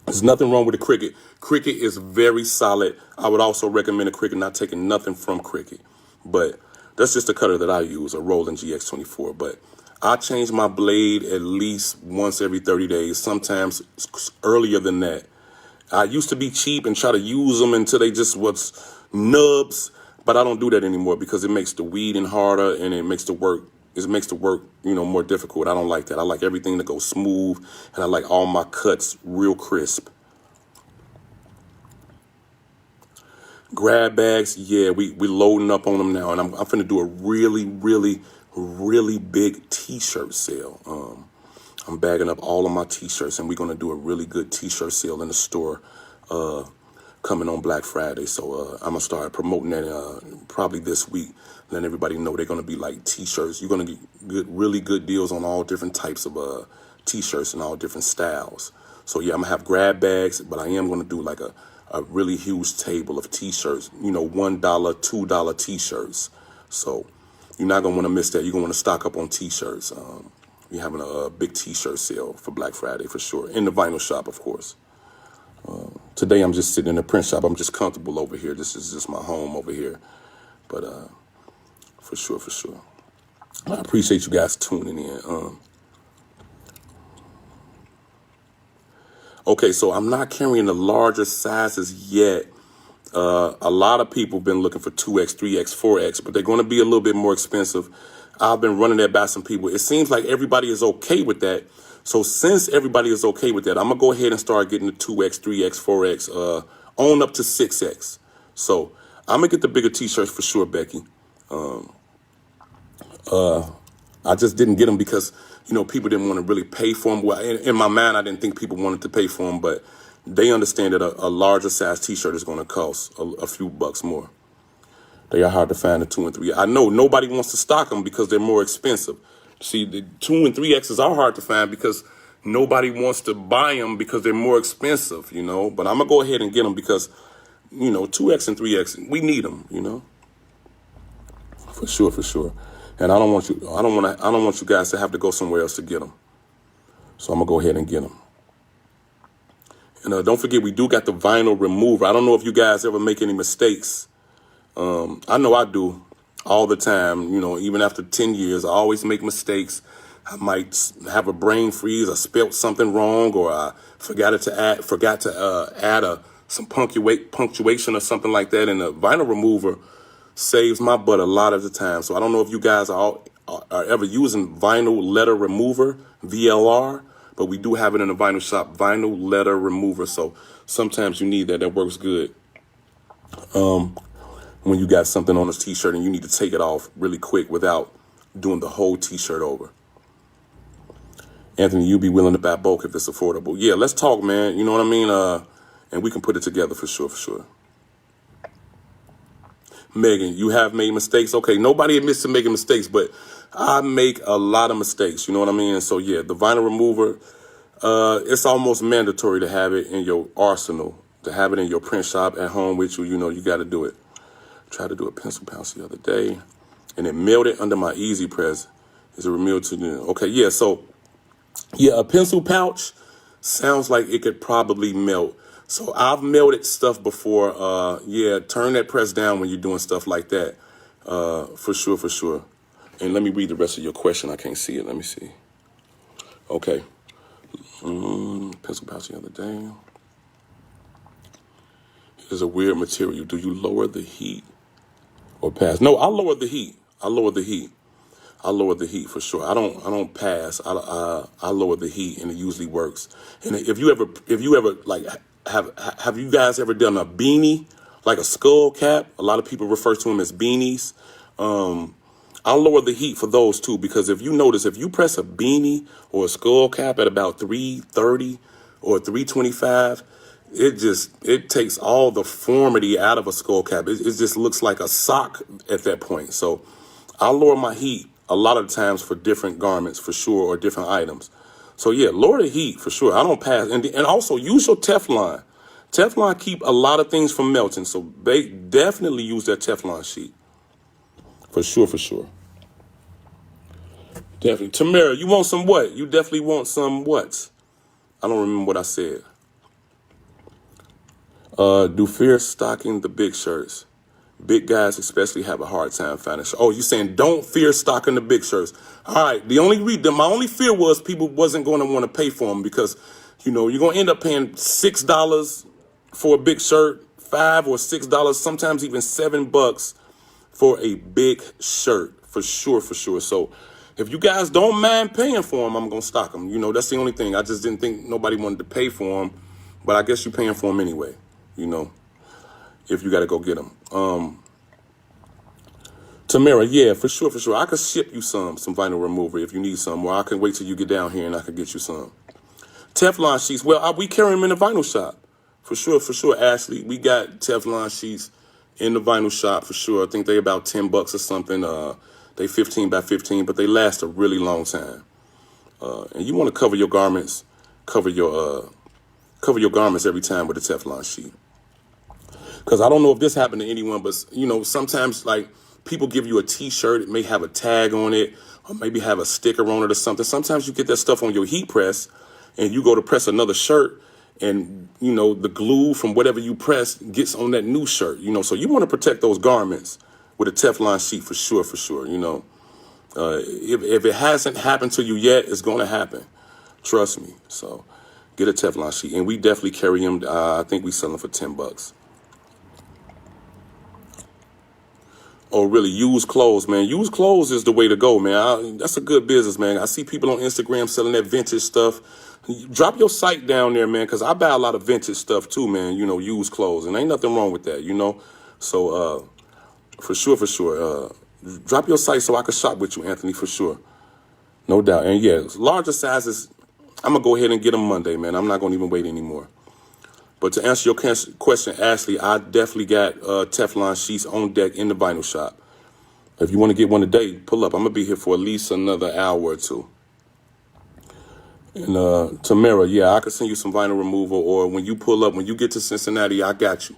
There's nothing wrong with the Cricut. Cricut is very solid. I would also recommend a Cricut, not taking nothing from Cricut. But that's just the cutter that I use, a Roland GX24. But I change my blade at least once every 30 days, sometimes earlier than that. I used to be cheap and try to use them until they just was nubs, but I don't do that anymore because it makes the weeding harder and it makes the work, more difficult. I don't like that. I like everything to go smooth, and I like all my cuts real crisp. Grab bags, yeah, we loading up on them now, and I'm finna do a really, really, really big T-shirt sale. I'm bagging up all of my T-shirts, and we're gonna do a really good T-shirt sale in the store coming on Black Friday. So I'm gonna start promoting that probably this week, letting everybody know they're gonna be like T-shirts. You're gonna get really good deals on all different types of T-shirts and all different styles. So yeah, I'm gonna have grab bags, but I am gonna do like a really huge table of T-shirts, $1, $2 T-shirts. So you're not going to want to miss that. You're going to want to stock up on T-shirts. We're having a big T-shirt sale for Black Friday for sure. In the vinyl shop, of course. Today I'm just sitting in the print shop. I'm just comfortable over here. This is just my home over here. But for sure. I appreciate you guys tuning in. Okay, so I'm not carrying the larger sizes yet. A lot of people have been looking for 2X, 3X, 4X, but they're going to be a little bit more expensive. I've been running that by some people. It seems like everybody is okay with that. So since everybody is okay with that, I'm going to go ahead and start getting the 2X, 3X, 4X, on up to 6X. So I'm going to get the bigger T-shirts for sure, Becky. I just didn't get them because, people didn't want to really pay for them. Well, in my mind, I didn't think people wanted to pay for them, but they understand that a larger size T-shirt is going to cost a few bucks more. They are hard to find, the 2 and 3. I know nobody wants to stock them because they're more expensive. See, the 2 and 3Xs are hard to find because nobody wants to buy them because they're more expensive, But I'm going to go ahead and get them because, 2X and 3X, we need them, For sure. And I don't want you guys to have to go somewhere else to get them. So I'm going to go ahead and get them. And don't forget, we do got the vinyl remover. I don't know if you guys ever make any mistakes. I know I do all the time. Even after 10 years, I always make mistakes. I might have a brain freeze. I spelt something wrong, or I forgot to add some punctuation or something like that. And the vinyl remover saves my butt a lot of the time. So I don't know if you guys are ever using vinyl letter remover, VLR, but we do have it in the vinyl shop, vinyl letter remover. So sometimes you need that. That works good. When you got something on this T-shirt and you need to take it off really quick without doing the whole T-shirt over. Anthony, you be willing to buy bulk if it's affordable. Yeah, let's talk, man. You know what I mean? And we can put it together for sure. Megan, you have made mistakes. Okay, nobody admits to making mistakes, but I make a lot of mistakes. You know what I mean? And so, yeah, the vinyl remover, it's almost mandatory to have it in your arsenal, to have it in your print shop at home with you. You got to do it. Tried to do a pencil pouch the other day, and it melted under my Easy Press. Is it removed to the... Okay, yeah, so, yeah, a pencil pouch sounds like it could probably melt. So I've melted stuff before. Yeah, turn that press down when you're doing stuff like that. For sure. And let me read the rest of your question. I can't see it. Let me see. Okay. Pencil pouch the other day. It's a weird material. Do you lower the heat or pass? No, I lower the heat. I lower the heat for sure. I don't pass. I lower the heat, and it usually works. And if you ever like have you guys ever done a beanie, like a skull cap? A lot of people refer to them as beanies. I'll lower the heat for those too, because if you notice, if you press a beanie or a skull cap at about 330 or 325, it takes all the formity out of a skull cap. It just looks like a sock at that point. So I'll lower my heat a lot of times for different garments for sure, or different items. So yeah, lower the heat for sure. I don't pass. And also use your Teflon. Teflon keep a lot of things from melting. So they definitely use that Teflon sheet. For sure. Definitely. Tamara, you want some what? You definitely want some what? I don't remember what I said. Do fear stocking the big shirts. Big guys especially have a hard time finding shirts. Oh, you saying don't fear stocking the big shirts. All right, my only fear was people wasn't going to want to pay for them because, you're going to end up paying $6 for a big shirt, $5 or $6, sometimes even $7 for a big shirt, for sure. So if you guys don't mind paying for them, I'm going to stock them. That's the only thing. I just didn't think nobody wanted to pay for them, but I guess you're paying for them anyway, if you got to go get them. Tamara, yeah, for sure. I could ship you some vinyl remover if you need some, or I can wait till you get down here and I can get you some. Teflon sheets, well, we carry them in the vinyl shop. For sure, Ashley. We got Teflon sheets in the vinyl shop for sure. I think they about $10 or something. They 15 by 15, but they last a really long time. And you want to cover your garments, cover your garments every time with a Teflon sheet. Because I don't know if this happened to anyone, but sometimes like people give you a T-shirt, it may have a tag on it, or maybe have a sticker on it or something. Sometimes you get that stuff on your heat press, and you go to press another shirt, and the glue from whatever you press gets on that new shirt. So you want to protect those garments with a Teflon sheet for sure. If it hasn't happened to you yet, it's going to happen. Trust me. So get a Teflon sheet, and we definitely carry them. I think we sell them for $10. Oh, really? Used clothes, man. Used clothes is the way to go, man. That's a good business, man. I see people on Instagram selling that vintage stuff. Drop your site down there, man, because I buy a lot of vintage stuff too, man. Used clothes, and ain't nothing wrong with that, So, for sure. Drop your site so I can shop with you, Anthony, for sure. No doubt. And yeah, larger sizes, I'm going to go ahead and get them Monday, man. I'm not going to even wait anymore. But to answer your question, Ashley, I definitely got Teflon sheets on deck in the vinyl shop. If you want to get one today, pull up. I'm going to be here for at least another hour or two. And Tamara, yeah, I can send you some vinyl removal, or when you pull up, when you get to Cincinnati, I got you.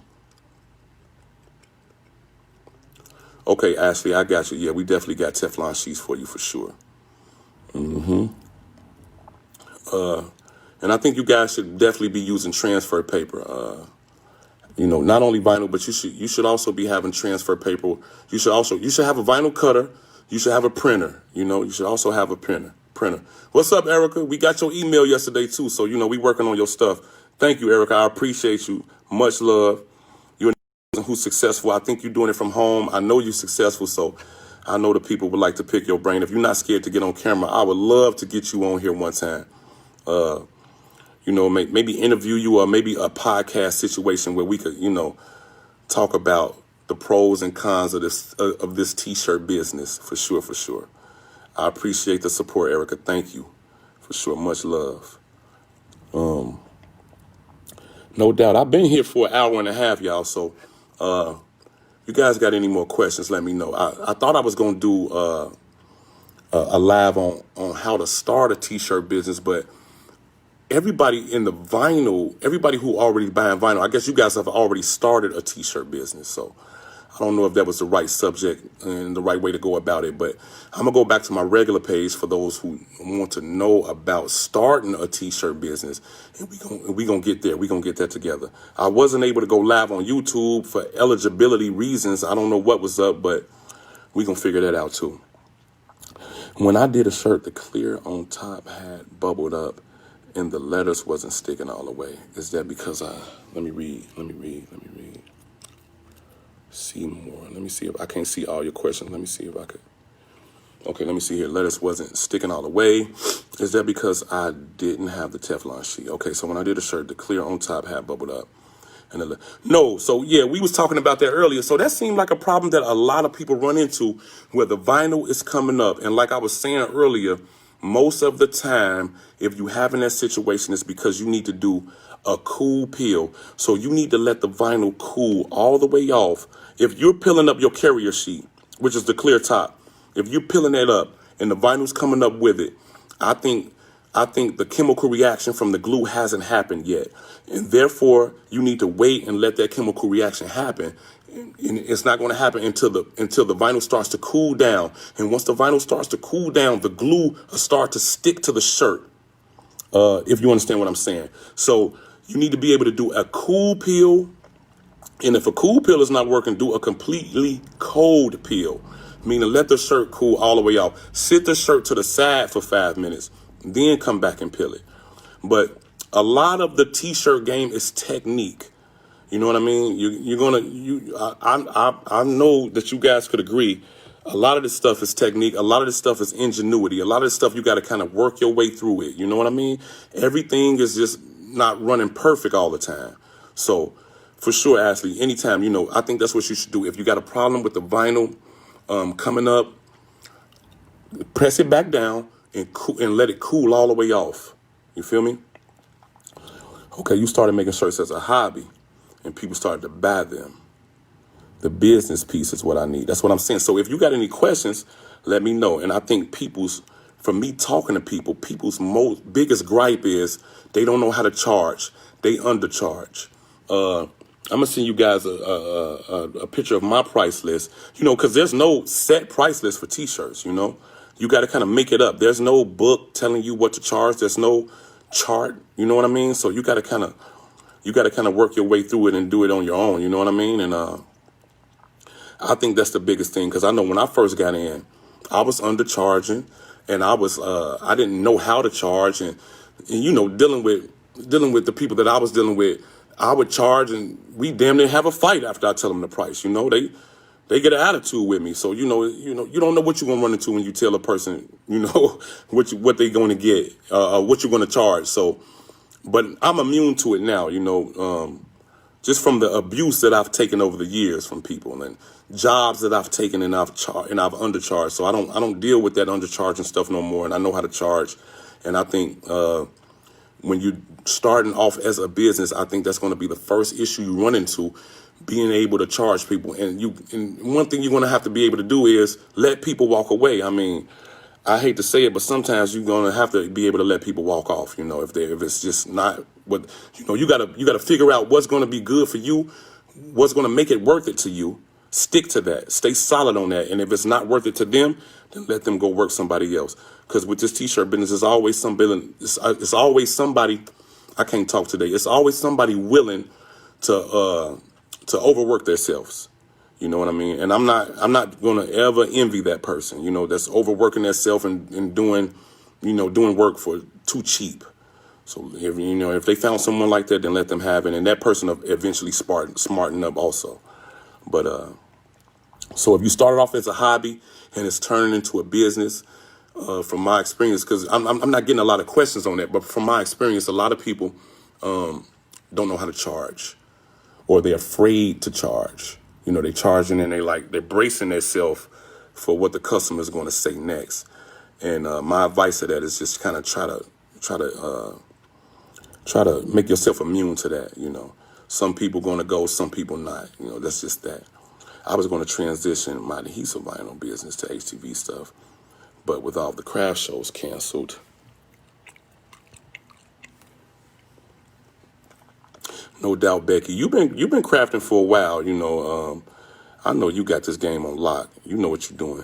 Okay, Ashley, I got you. Yeah, we definitely got Teflon sheets for you for sure. And I think you guys should definitely be using transfer paper. Not only vinyl, but you should also be having transfer paper. You should have a vinyl cutter. You should have a printer. You should also have a printer. What's up, Erica? We got your email yesterday too, so we working on your stuff. Thank you, Erica. I appreciate you. Much love. You're who's successful. I think you're doing it from home. I know you're successful, so I know the people would like to pick your brain. If you're not scared to get on camera, I would love to get you on here one time. Maybe interview you, or maybe a podcast situation where we could, talk about the pros and cons of this T-shirt business for sure. I appreciate the support, Erica. Thank you for sure. Much love. No doubt. I've been here for an hour and a half, y'all. So, you guys got any more questions? Let me know. I thought I was gonna do a live on how to start a T-shirt business, but everybody who already buying vinyl, I guess you guys have already started a T-shirt business. So I don't know if that was the right subject and the right way to go about it, but I'm going to go back to my regular page for those who want to know about starting a T-shirt business. And we're going to get there. We're going to get that together. I wasn't able to go live on YouTube for eligibility reasons. I don't know what was up, but we're going to figure that out too. When I did a shirt, the clear on top had bubbled up and the letters wasn't sticking all the way. Is that because let me read. See more. Let me see if I can't see all your questions. Let me see if I could. Okay, let me see here. Letters wasn't sticking all the way. Is that because I didn't have the Teflon sheet? Okay, so when I did a shirt, the clear on top had bubbled up. No, so yeah, we was talking about that earlier. So that seemed like a problem that a lot of people run into, where the vinyl is coming up. And like I was saying earlier, most of the time, if you have in that situation, it's because you need to do a cool peel. So you need to let the vinyl cool all the way off. If you're peeling up your carrier sheet, which is the clear top, if you're peeling that up and the vinyl's coming up with it, I think the chemical reaction from the glue hasn't happened yet. And therefore, you need to wait and let that chemical reaction happen. And it's not going to happen until the vinyl starts to cool down. And once the vinyl starts to cool down, the glue will start to stick to the shirt, if you understand what I'm saying. So you need to be able to do a cool peel And if a cool pill is not working, do a completely cold pill, meaning let the shirt cool all the way off. Sit the shirt to the side for 5 minutes, then come back and peel it. But a lot of the t-shirt game is technique. You know what I mean? I know that you guys could agree. A lot of this stuff is technique. A lot of this stuff is ingenuity. A lot of this stuff you got to kind of work your way through it. You know what I mean? Everything is just not running perfect all the time. So for sure, Ashley, anytime, I think that's what you should do. If you got a problem with the vinyl coming up, press it back down and let it cool all the way off. You feel me? Okay, you started making shirts as a hobby and people started to buy them. The business piece is what I need. That's what I'm saying. So if you got any questions, let me know. And I think from me talking to people, people's biggest gripe is they don't know how to charge. They undercharge. I'm gonna send you guys a picture of my price list. Because there's no set price list for t-shirts. You got to kind of make it up. There's no book telling you what to charge. There's no chart. You know what I mean? So you got to kind of work your way through it and do it on your own. You know what I mean? And I think that's the biggest thing, because I know when I first got in, I was undercharging, and I didn't know how to charge, and dealing with the people that I was dealing with, I would charge, and we damn near have a fight after I tell them the price. They get an attitude with me, so you don't know what you're gonna run into when you tell a person what they're going to get, what you're going to charge. So, but I'm immune to it now. Just from the abuse that I've taken over the years from people and jobs that I've taken and I've undercharged. So I don't deal with that undercharging stuff no more, and I know how to charge. And I think when you're starting off as a business, I think that's going to be the first issue you run into, being able to charge people. And one thing you're going to have to be able to do is let people walk away. I mean, I hate to say it, but sometimes you're going to have to be able to let people walk off, if it's just not what, you got to figure out what's going to be good for you, what's going to make it worth it to you. Stick to that. Stay solid on that. And if it's not worth it to them, then let them go work somebody else. Because with this t-shirt business, there's always it's always somebody, I can't talk today. It's always somebody willing to overwork themselves. You know what I mean? And I'm not going to ever envy that person, that's overworking themselves and doing work for too cheap. So if they found someone like that, then let them have it. And that person will eventually smarten up also. But so if you started off as a hobby and it's turning into a business, from my experience, because I'm not getting a lot of questions on that, but from my experience, a lot of people don't know how to charge, or they're afraid to charge. They're charging and they're bracing themselves for what the customer is going to say next. And my advice to that is just kind of try to make yourself immune to that. Some people going to go, some people not. That's just that. I was going to transition my adhesive vinyl business to HTV stuff, but with all the craft shows canceled, no doubt, Becky, you've been crafting for a while. I know you got this game on lock. You know what you're doing.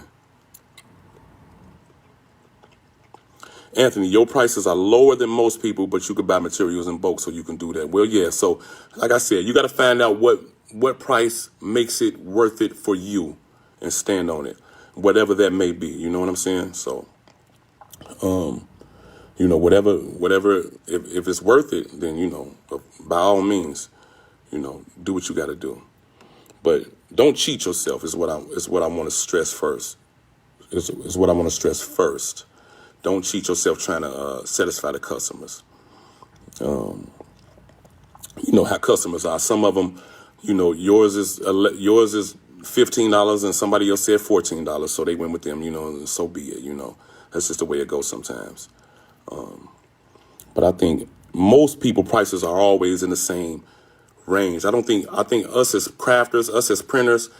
Anthony, your prices are lower than most people, but you could buy materials in bulk, so you can do that. Well, yeah. So, like I said, you got to find out what price makes it worth it for you, and stand on it, whatever that may be. You know what I'm saying? So, whatever. If it's worth it, then by all means, do what you got to do. But don't cheat yourself. Is what I want to stress first. Is what I want to stress first. Don't cheat yourself trying to satisfy the customers. You know how customers are. Some of them, yours is $15 and somebody else said $14, so they went with them. And so be it. That's just the way it goes sometimes. But I think most people prices are always in the same range. I think us as crafters, us as printers,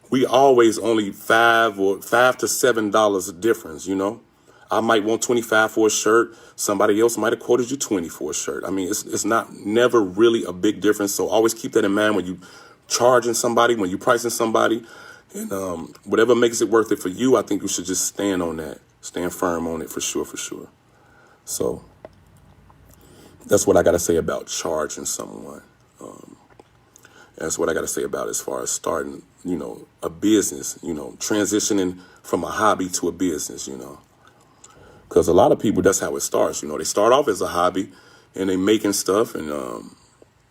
we always only $5 to $7 difference. I might want 25 for a shirt. Somebody else might have quoted you 20 for a shirt. I mean, it's never really a big difference. So always keep that in mind when you charging somebody, when you pricing somebody, and whatever makes it worth it for you. I think you should just stand on that, stand firm on it for sure. So that's what I got to say about charging someone. That's what I got to say about it as far as starting, a business, transitioning from a hobby to a business, because a lot of people, that's how it starts. They start off as a hobby and they making stuff. And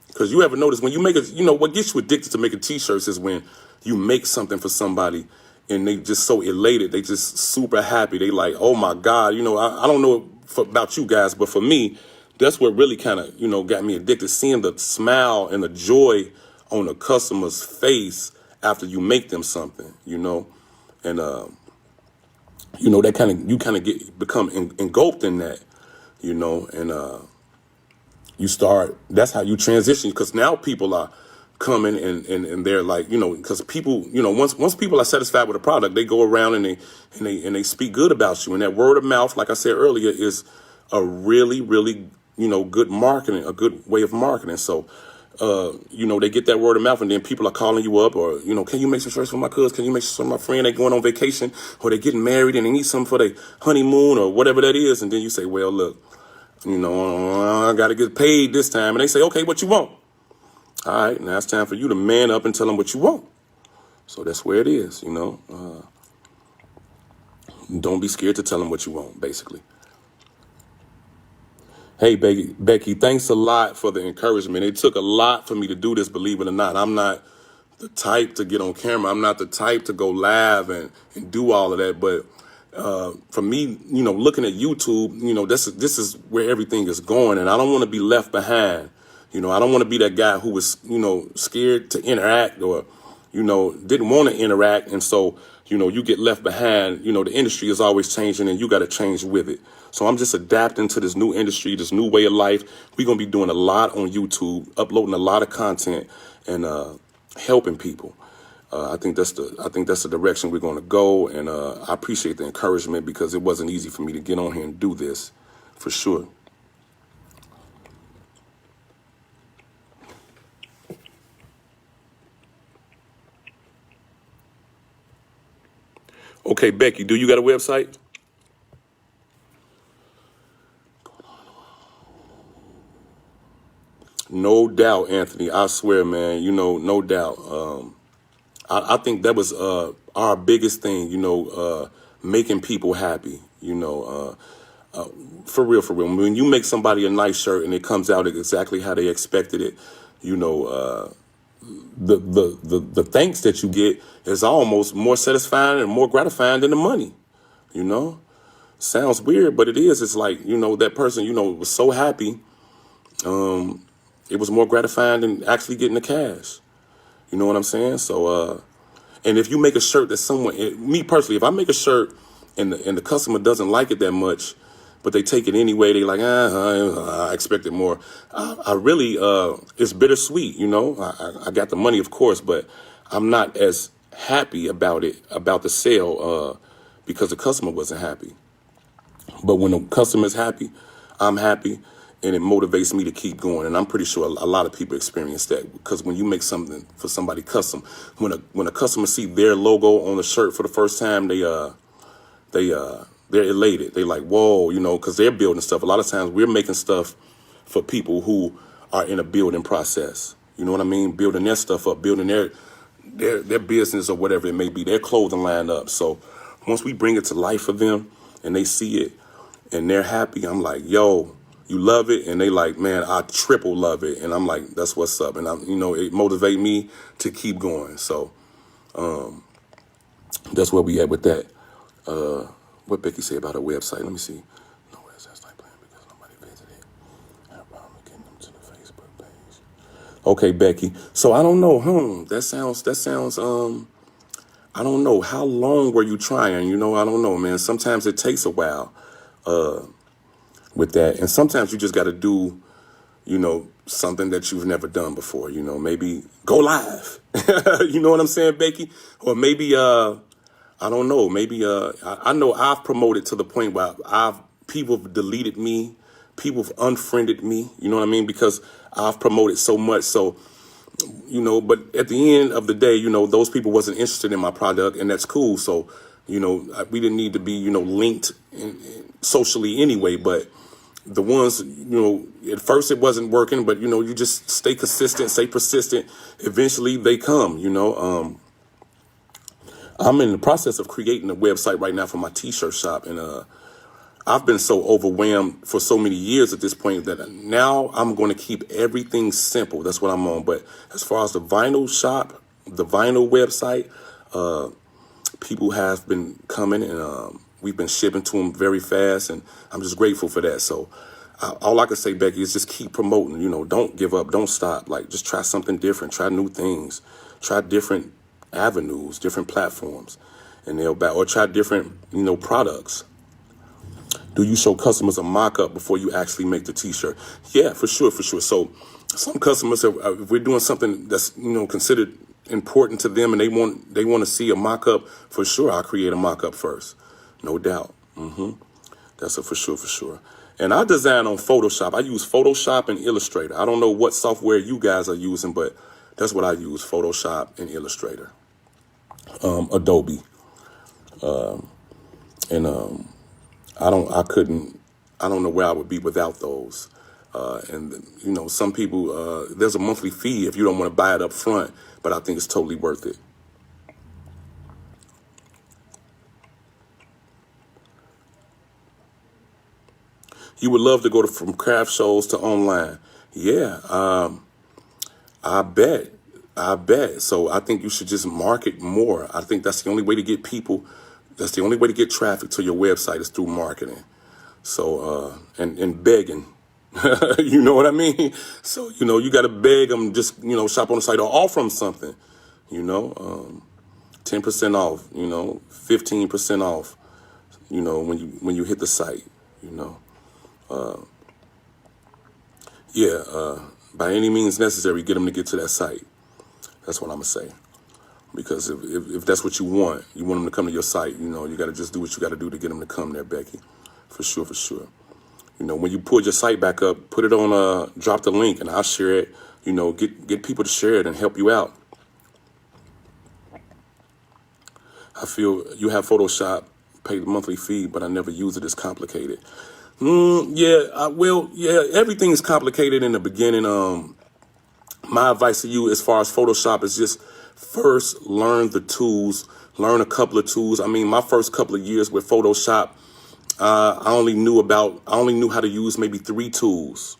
because you ever notice when you make what gets you addicted to making T-shirts is when you make something for somebody and they just so elated. They just super happy. They like, oh my God, I don't know about you guys, but for me, that's what really kind of, got me addicted. Seeing the smile and the joy on a customer's face after you make them something, and, that you kind of become engulfed in that, and that's how you transition, because now people are coming and they're like, because people, once people are satisfied with a product, they go around and they speak good about you. And that word of mouth, like I said earlier, is a really, really, good marketing, a good way of marketing. So, they get that word of mouth, and then people are calling you up, or, can you make some shirts for my cuz? Can you make some for my friend? They going on vacation, or they getting married and they need something for their honeymoon or whatever that is. And then you say, well, look, I got to get paid this time. And they say, okay, what you want? All right, now it's time for you to man up and tell them what you want. So that's where it is, Don't be scared to tell them what you want, basically. Hey, Becky, thanks a lot for the encouragement. It took a lot for me to do this, believe it or not. I'm not the type to get on camera. I'm not the type to go live and do all of that. But for me, looking at YouTube, this is where everything is going. And I don't want to be left behind. I don't want to be that guy who was, scared to interact or, didn't want to interact. And so, you get left behind. The industry is always changing and you got to change with it. So I'm just adapting to this new industry, this new way of life. We're going to be doing a lot on YouTube, uploading a lot of content and helping people. I think that's the direction we're going to go. And I appreciate the encouragement, because it wasn't easy for me to get on here and do this, for sure. Okay, Becky, do you got a website? No doubt, Anthony. I swear, man, no doubt. I think that was our biggest thing, making people happy, for real, for real. When you make somebody a nice shirt and it comes out exactly how they expected it, the thanks that you get is almost more satisfying and more gratifying than the money, Sounds weird, but it is. It's like, that person, was so happy. It was more gratifying than actually getting the cash. You know what I'm saying? So, and if you make a shirt that me personally, if I make a shirt and the customer doesn't like it that much, but they take it anyway, they like, I expected more. I really, it's bittersweet, I got the money, of course, but I'm not as happy about the sale, because the customer wasn't happy. But when the customer is happy, I'm happy. And it motivates me to keep going. And I'm pretty sure a lot of people experience that, because when you make something for somebody custom, when a customer see their logo on the shirt for the first time, they're elated. They like, whoa, because they're building stuff. A lot of times we're making stuff for people who are in a building process. You know what I mean? Building their stuff up, building their business or whatever it may be, their clothing line up. So once we bring it to life for them and they see it and they're happy, I'm like, yo, you love it? And they like, man, I triple love it. And I'm like, that's what's up. And it motivates me to keep going. So that's where we at with that. What Becky say about her website? Let me see. No website's like playing because nobody visited. I have a problem getting them to the Facebook page. Okay, Becky. So I don't know. That sounds, I don't know. How long were you trying? I don't know, man. Sometimes it takes a while. With that, and sometimes you just got to do, something that you've never done before. Maybe go live. You know what I'm saying, Becky? Or maybe I don't know. Maybe I know I've promoted to the point where people have deleted me, people have unfriended me. You know what I mean? Because I've promoted so much. So but at the end of the day, those people wasn't interested in my product, and that's cool. So we didn't need to be linked socially anyway, but the ones, at first it wasn't working, but, you just stay consistent, stay persistent. Eventually they come, I'm in the process of creating a website right now for my t-shirt shop. And I've been so overwhelmed for so many years at this point that now I'm going to keep everything simple. That's what I'm on. But as far as the vinyl shop, the vinyl website, people have been coming and we've been shipping to them very fast. And I'm just grateful for that. So all I can say, Becky, is just keep promoting. Don't give up. Don't stop. Like, just try something different. Try new things. Try different avenues, different platforms. And or try different, products. Do you show customers a mock-up before you actually make the t-shirt? Yeah, for sure. So some customers, if we're doing something that's, considered important to them and they want to see a mock-up, for sure, I'll create a mock-up first. No doubt. That's a for sure. And I design on Photoshop. I use Photoshop and Illustrator. I don't know what software you guys are using, but that's what I use, Photoshop and Illustrator. Adobe. I don't know where I would be without those. And some people, there's a monthly fee if you don't want to buy it up front, but I think it's totally worth it. You would love to go from craft shows to online. Yeah, I bet. So I think you should just market more. I think that's the only way to get people. That's the only way to get traffic to your website is through marketing. So, and begging, you know what I mean? So, you got to beg them, just, shop on the site or offer them something, 10% off, 15% off, when you hit the site, by any means necessary, get them to get to that site. That's what I'm gonna say. Because if that's what you want them to come to your site, you got to just do what you got to do to get them to come there, Becky. For sure. When you pull your site back up, put it on, drop the link and I'll share it, get people to share it and help you out. I feel you have Photoshop, pay the monthly fee, but I never use it. It's complicated. Everything is complicated in the beginning. My advice to you as far as Photoshop is just first learn the tools, learn a couple of tools. I mean, my first couple of years with Photoshop, I only knew how to use maybe 3 tools.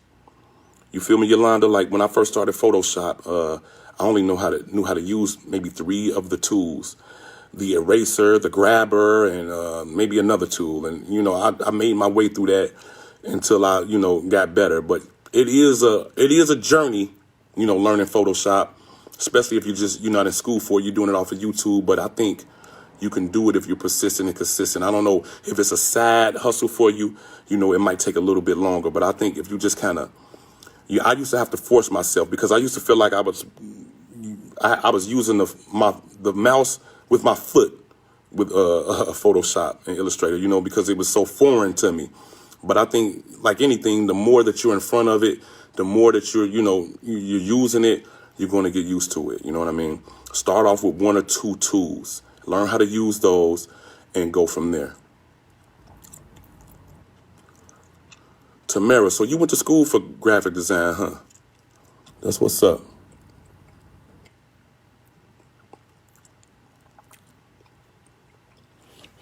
You feel me, Yolanda? Like when I first started Photoshop, I only knew how to use maybe 3 of the tools. The eraser, the grabber, and maybe another tool. And, I made my way through that until I, got better. But it is a journey, learning Photoshop, especially if you're not in school for it, you're doing it off of YouTube. But I think you can do it if you're persistent and consistent. I don't know if it's a side hustle for you, it might take a little bit longer. But I think if you just kind of, I used to have to force myself because I used to feel like I was using the mouse with my foot with Photoshop and Illustrator, because it was so foreign to me. But I think, like anything, the more that you're in front of it, the more that you're using it, you're going to get used to it. You know what I mean? Start off with 1 or 2 tools. Learn how to use those and go from there. Tamara, so you went to school for graphic design, huh? That's what's up.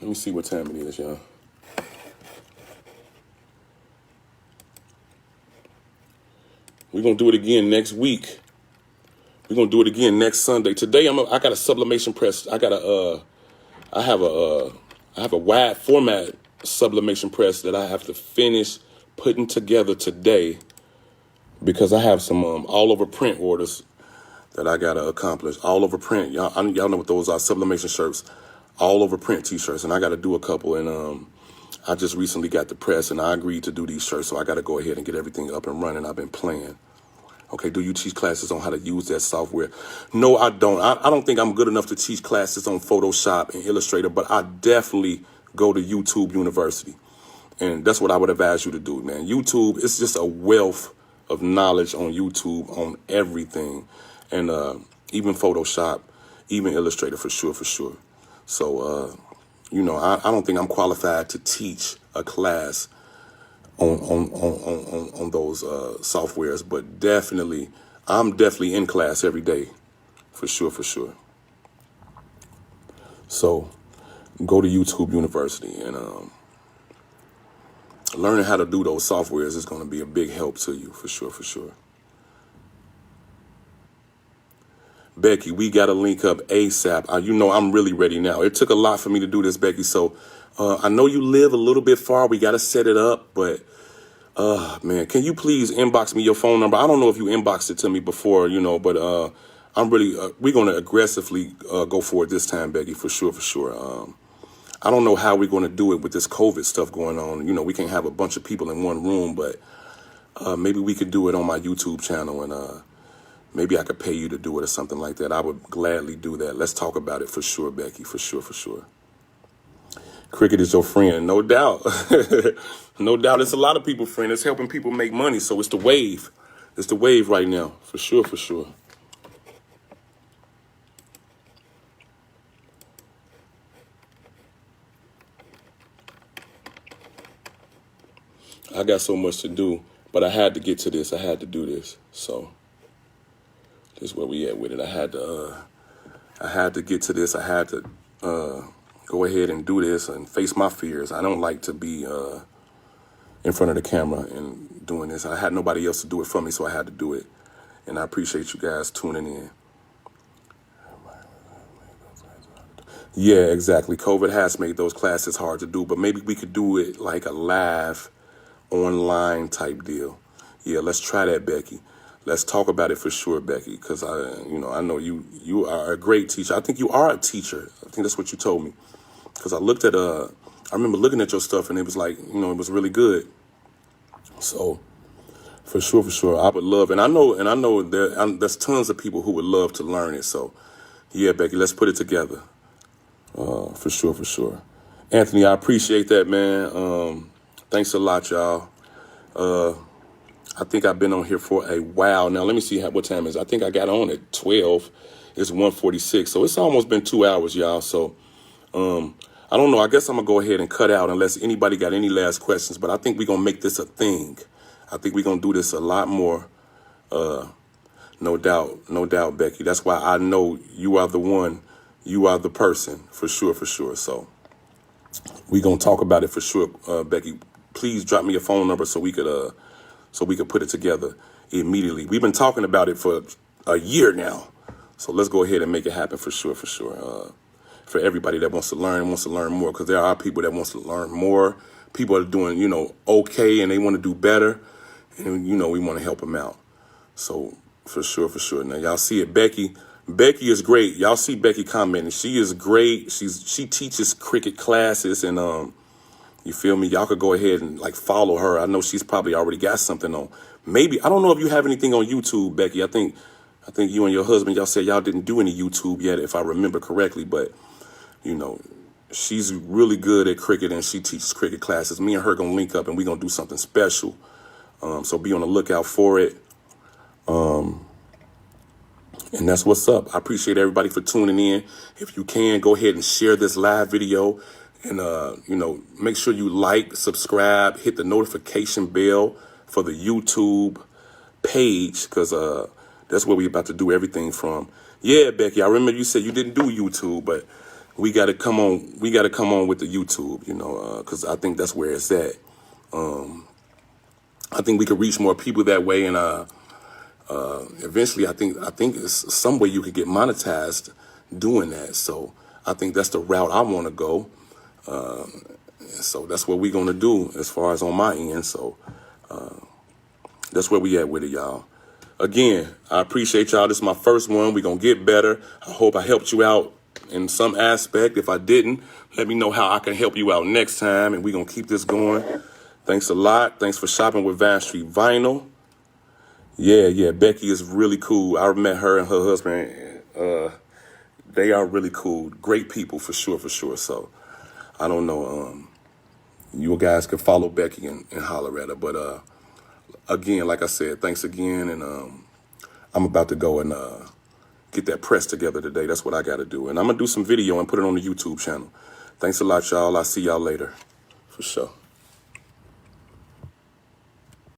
Let me see what time it is, y'all. We're going to do it again next week. We're going to do it again next Sunday. Today, I got a sublimation press. I have a wide format sublimation press that I have to finish putting together today because I have some all over print orders that I got to accomplish. All over print. Y'all know what those are, sublimation shirts. All over print t-shirts, and I got to do a couple. And I just recently got the press, and I agreed to do these shirts, so I got to go ahead and get everything up and running. I've been playing. Okay, do you teach classes on how to use that software? No, I don't. I don't think I'm good enough to teach classes on Photoshop and Illustrator, but I definitely go to YouTube University, and that's what I would advise you to do, man. YouTube, it's just a wealth of knowledge on YouTube on everything, and even Photoshop, even Illustrator for sure. So, I don't think I'm qualified to teach a class on those softwares. But definitely, I'm definitely in class every day, for sure, for sure. So go to YouTube University, and learning how to do those softwares is going to be a big help to you, for sure, for sure. Becky, we got to link up ASAP. You know I'm really ready now. It took a lot for me to do this, Becky. So I know you live a little bit far. We got to set it up. But, man, can you please inbox me your phone number? I don't know if you inboxed it to me before, but I'm really, we're going to aggressively go for it this time, Becky, for sure, for sure. I don't know how we're going to do it with this COVID stuff going on. We can't have a bunch of people in one room, but maybe we could do it on my YouTube channel, and maybe I could pay you to do it or something like that. I would gladly do that. Let's talk about it for sure, Becky, for sure, for sure. Cricket is your friend, no doubt. No doubt. It's a lot of people, friend. It's helping people make money, so it's the wave. It's the wave right now, for sure, for sure. I got so much to do, but I had to get to this. I had to do this. So this is where we at with it. I had to get to this. I had to go ahead and do this and face my fears. I don't like to be in front of the camera and doing this. I had nobody else to do it for me, so I had to do it. And I appreciate you guys tuning in. Yeah, exactly. COVID has made those classes hard to do, but maybe we could do it like a live online type deal. Yeah, let's try that, Becky. Let's talk about it for sure, Becky, because I know you are a great teacher. I think you are a teacher. I think that's what you told me. Because I remember looking at your stuff, and it was like, it was really good. So for sure, I would love, and I know there's tons of people who would love to learn it. So yeah, Becky, let's put it together. For sure. Anthony, I appreciate that, man. Thanks a lot, y'all. I think I've been on here for a while now. Let me see what time it is. I think I got on at 12. It's 1:46, so it's almost been 2 hours, y'all. So I don't know. I guess I'm going to go ahead and cut out unless anybody got any last questions. But I think we're going to make this a thing. I think we're going to do this a lot more. No doubt, Becky. That's why I know you are the one. You are the person, for sure. So we're going to talk about it for sure, Becky. Please drop me your phone number so we could put it together immediately. We've been talking about it for a year now. So let's go ahead and make it happen for sure. For everybody that wants to learn more, because there are people that wants to learn more. People are doing, okay, and they want to do better. And, we want to help them out. So for sure. Now, y'all see it. Becky is great. Y'all see Becky commenting. She is great. She teaches cricket classes, and you feel me? Y'all could go ahead and follow her. I know she's probably already got something on. Maybe, I don't know if you have anything on YouTube, Becky. I think you and your husband, y'all said y'all didn't do any YouTube yet, if I remember correctly. But, she's really good at cricket, and she teaches cricket classes. Me and her going to link up, and we're going to do something special. So be on the lookout for it. And that's what's up. I appreciate everybody for tuning in. If you can, go ahead and share this live video. And, make sure you like, subscribe, hit the notification bell for the YouTube page, because that's where we're about to do everything from. Yeah, Becky, I remember you said you didn't do YouTube, but we got to come on. We got to come on with the YouTube, because I think that's where it's at. I think we could reach more people that way, and eventually, I think it's some way you could get monetized doing that. So I think that's the route I want to go. So that's what we're going to do as far as on my end. So that's where we at with it, y'all. Again, I appreciate y'all. This is my first one. We're going to get better. I hope I helped you out in some aspect. If I didn't, let me know how I can help you out next time. And we're going to keep this going. Thanks a lot. Thanks for shopping with Vine Street Vinyl. Yeah. Becky is really cool. I met her and her husband. They are really cool. Great people for sure. So I don't know. You guys can follow Becky and holler at her. But again, like I said, thanks again. And I'm about to go and get that press together today. That's what I got to do. And I'm going to do some video and put it on the YouTube channel. Thanks a lot, y'all. I'll see y'all later. For sure.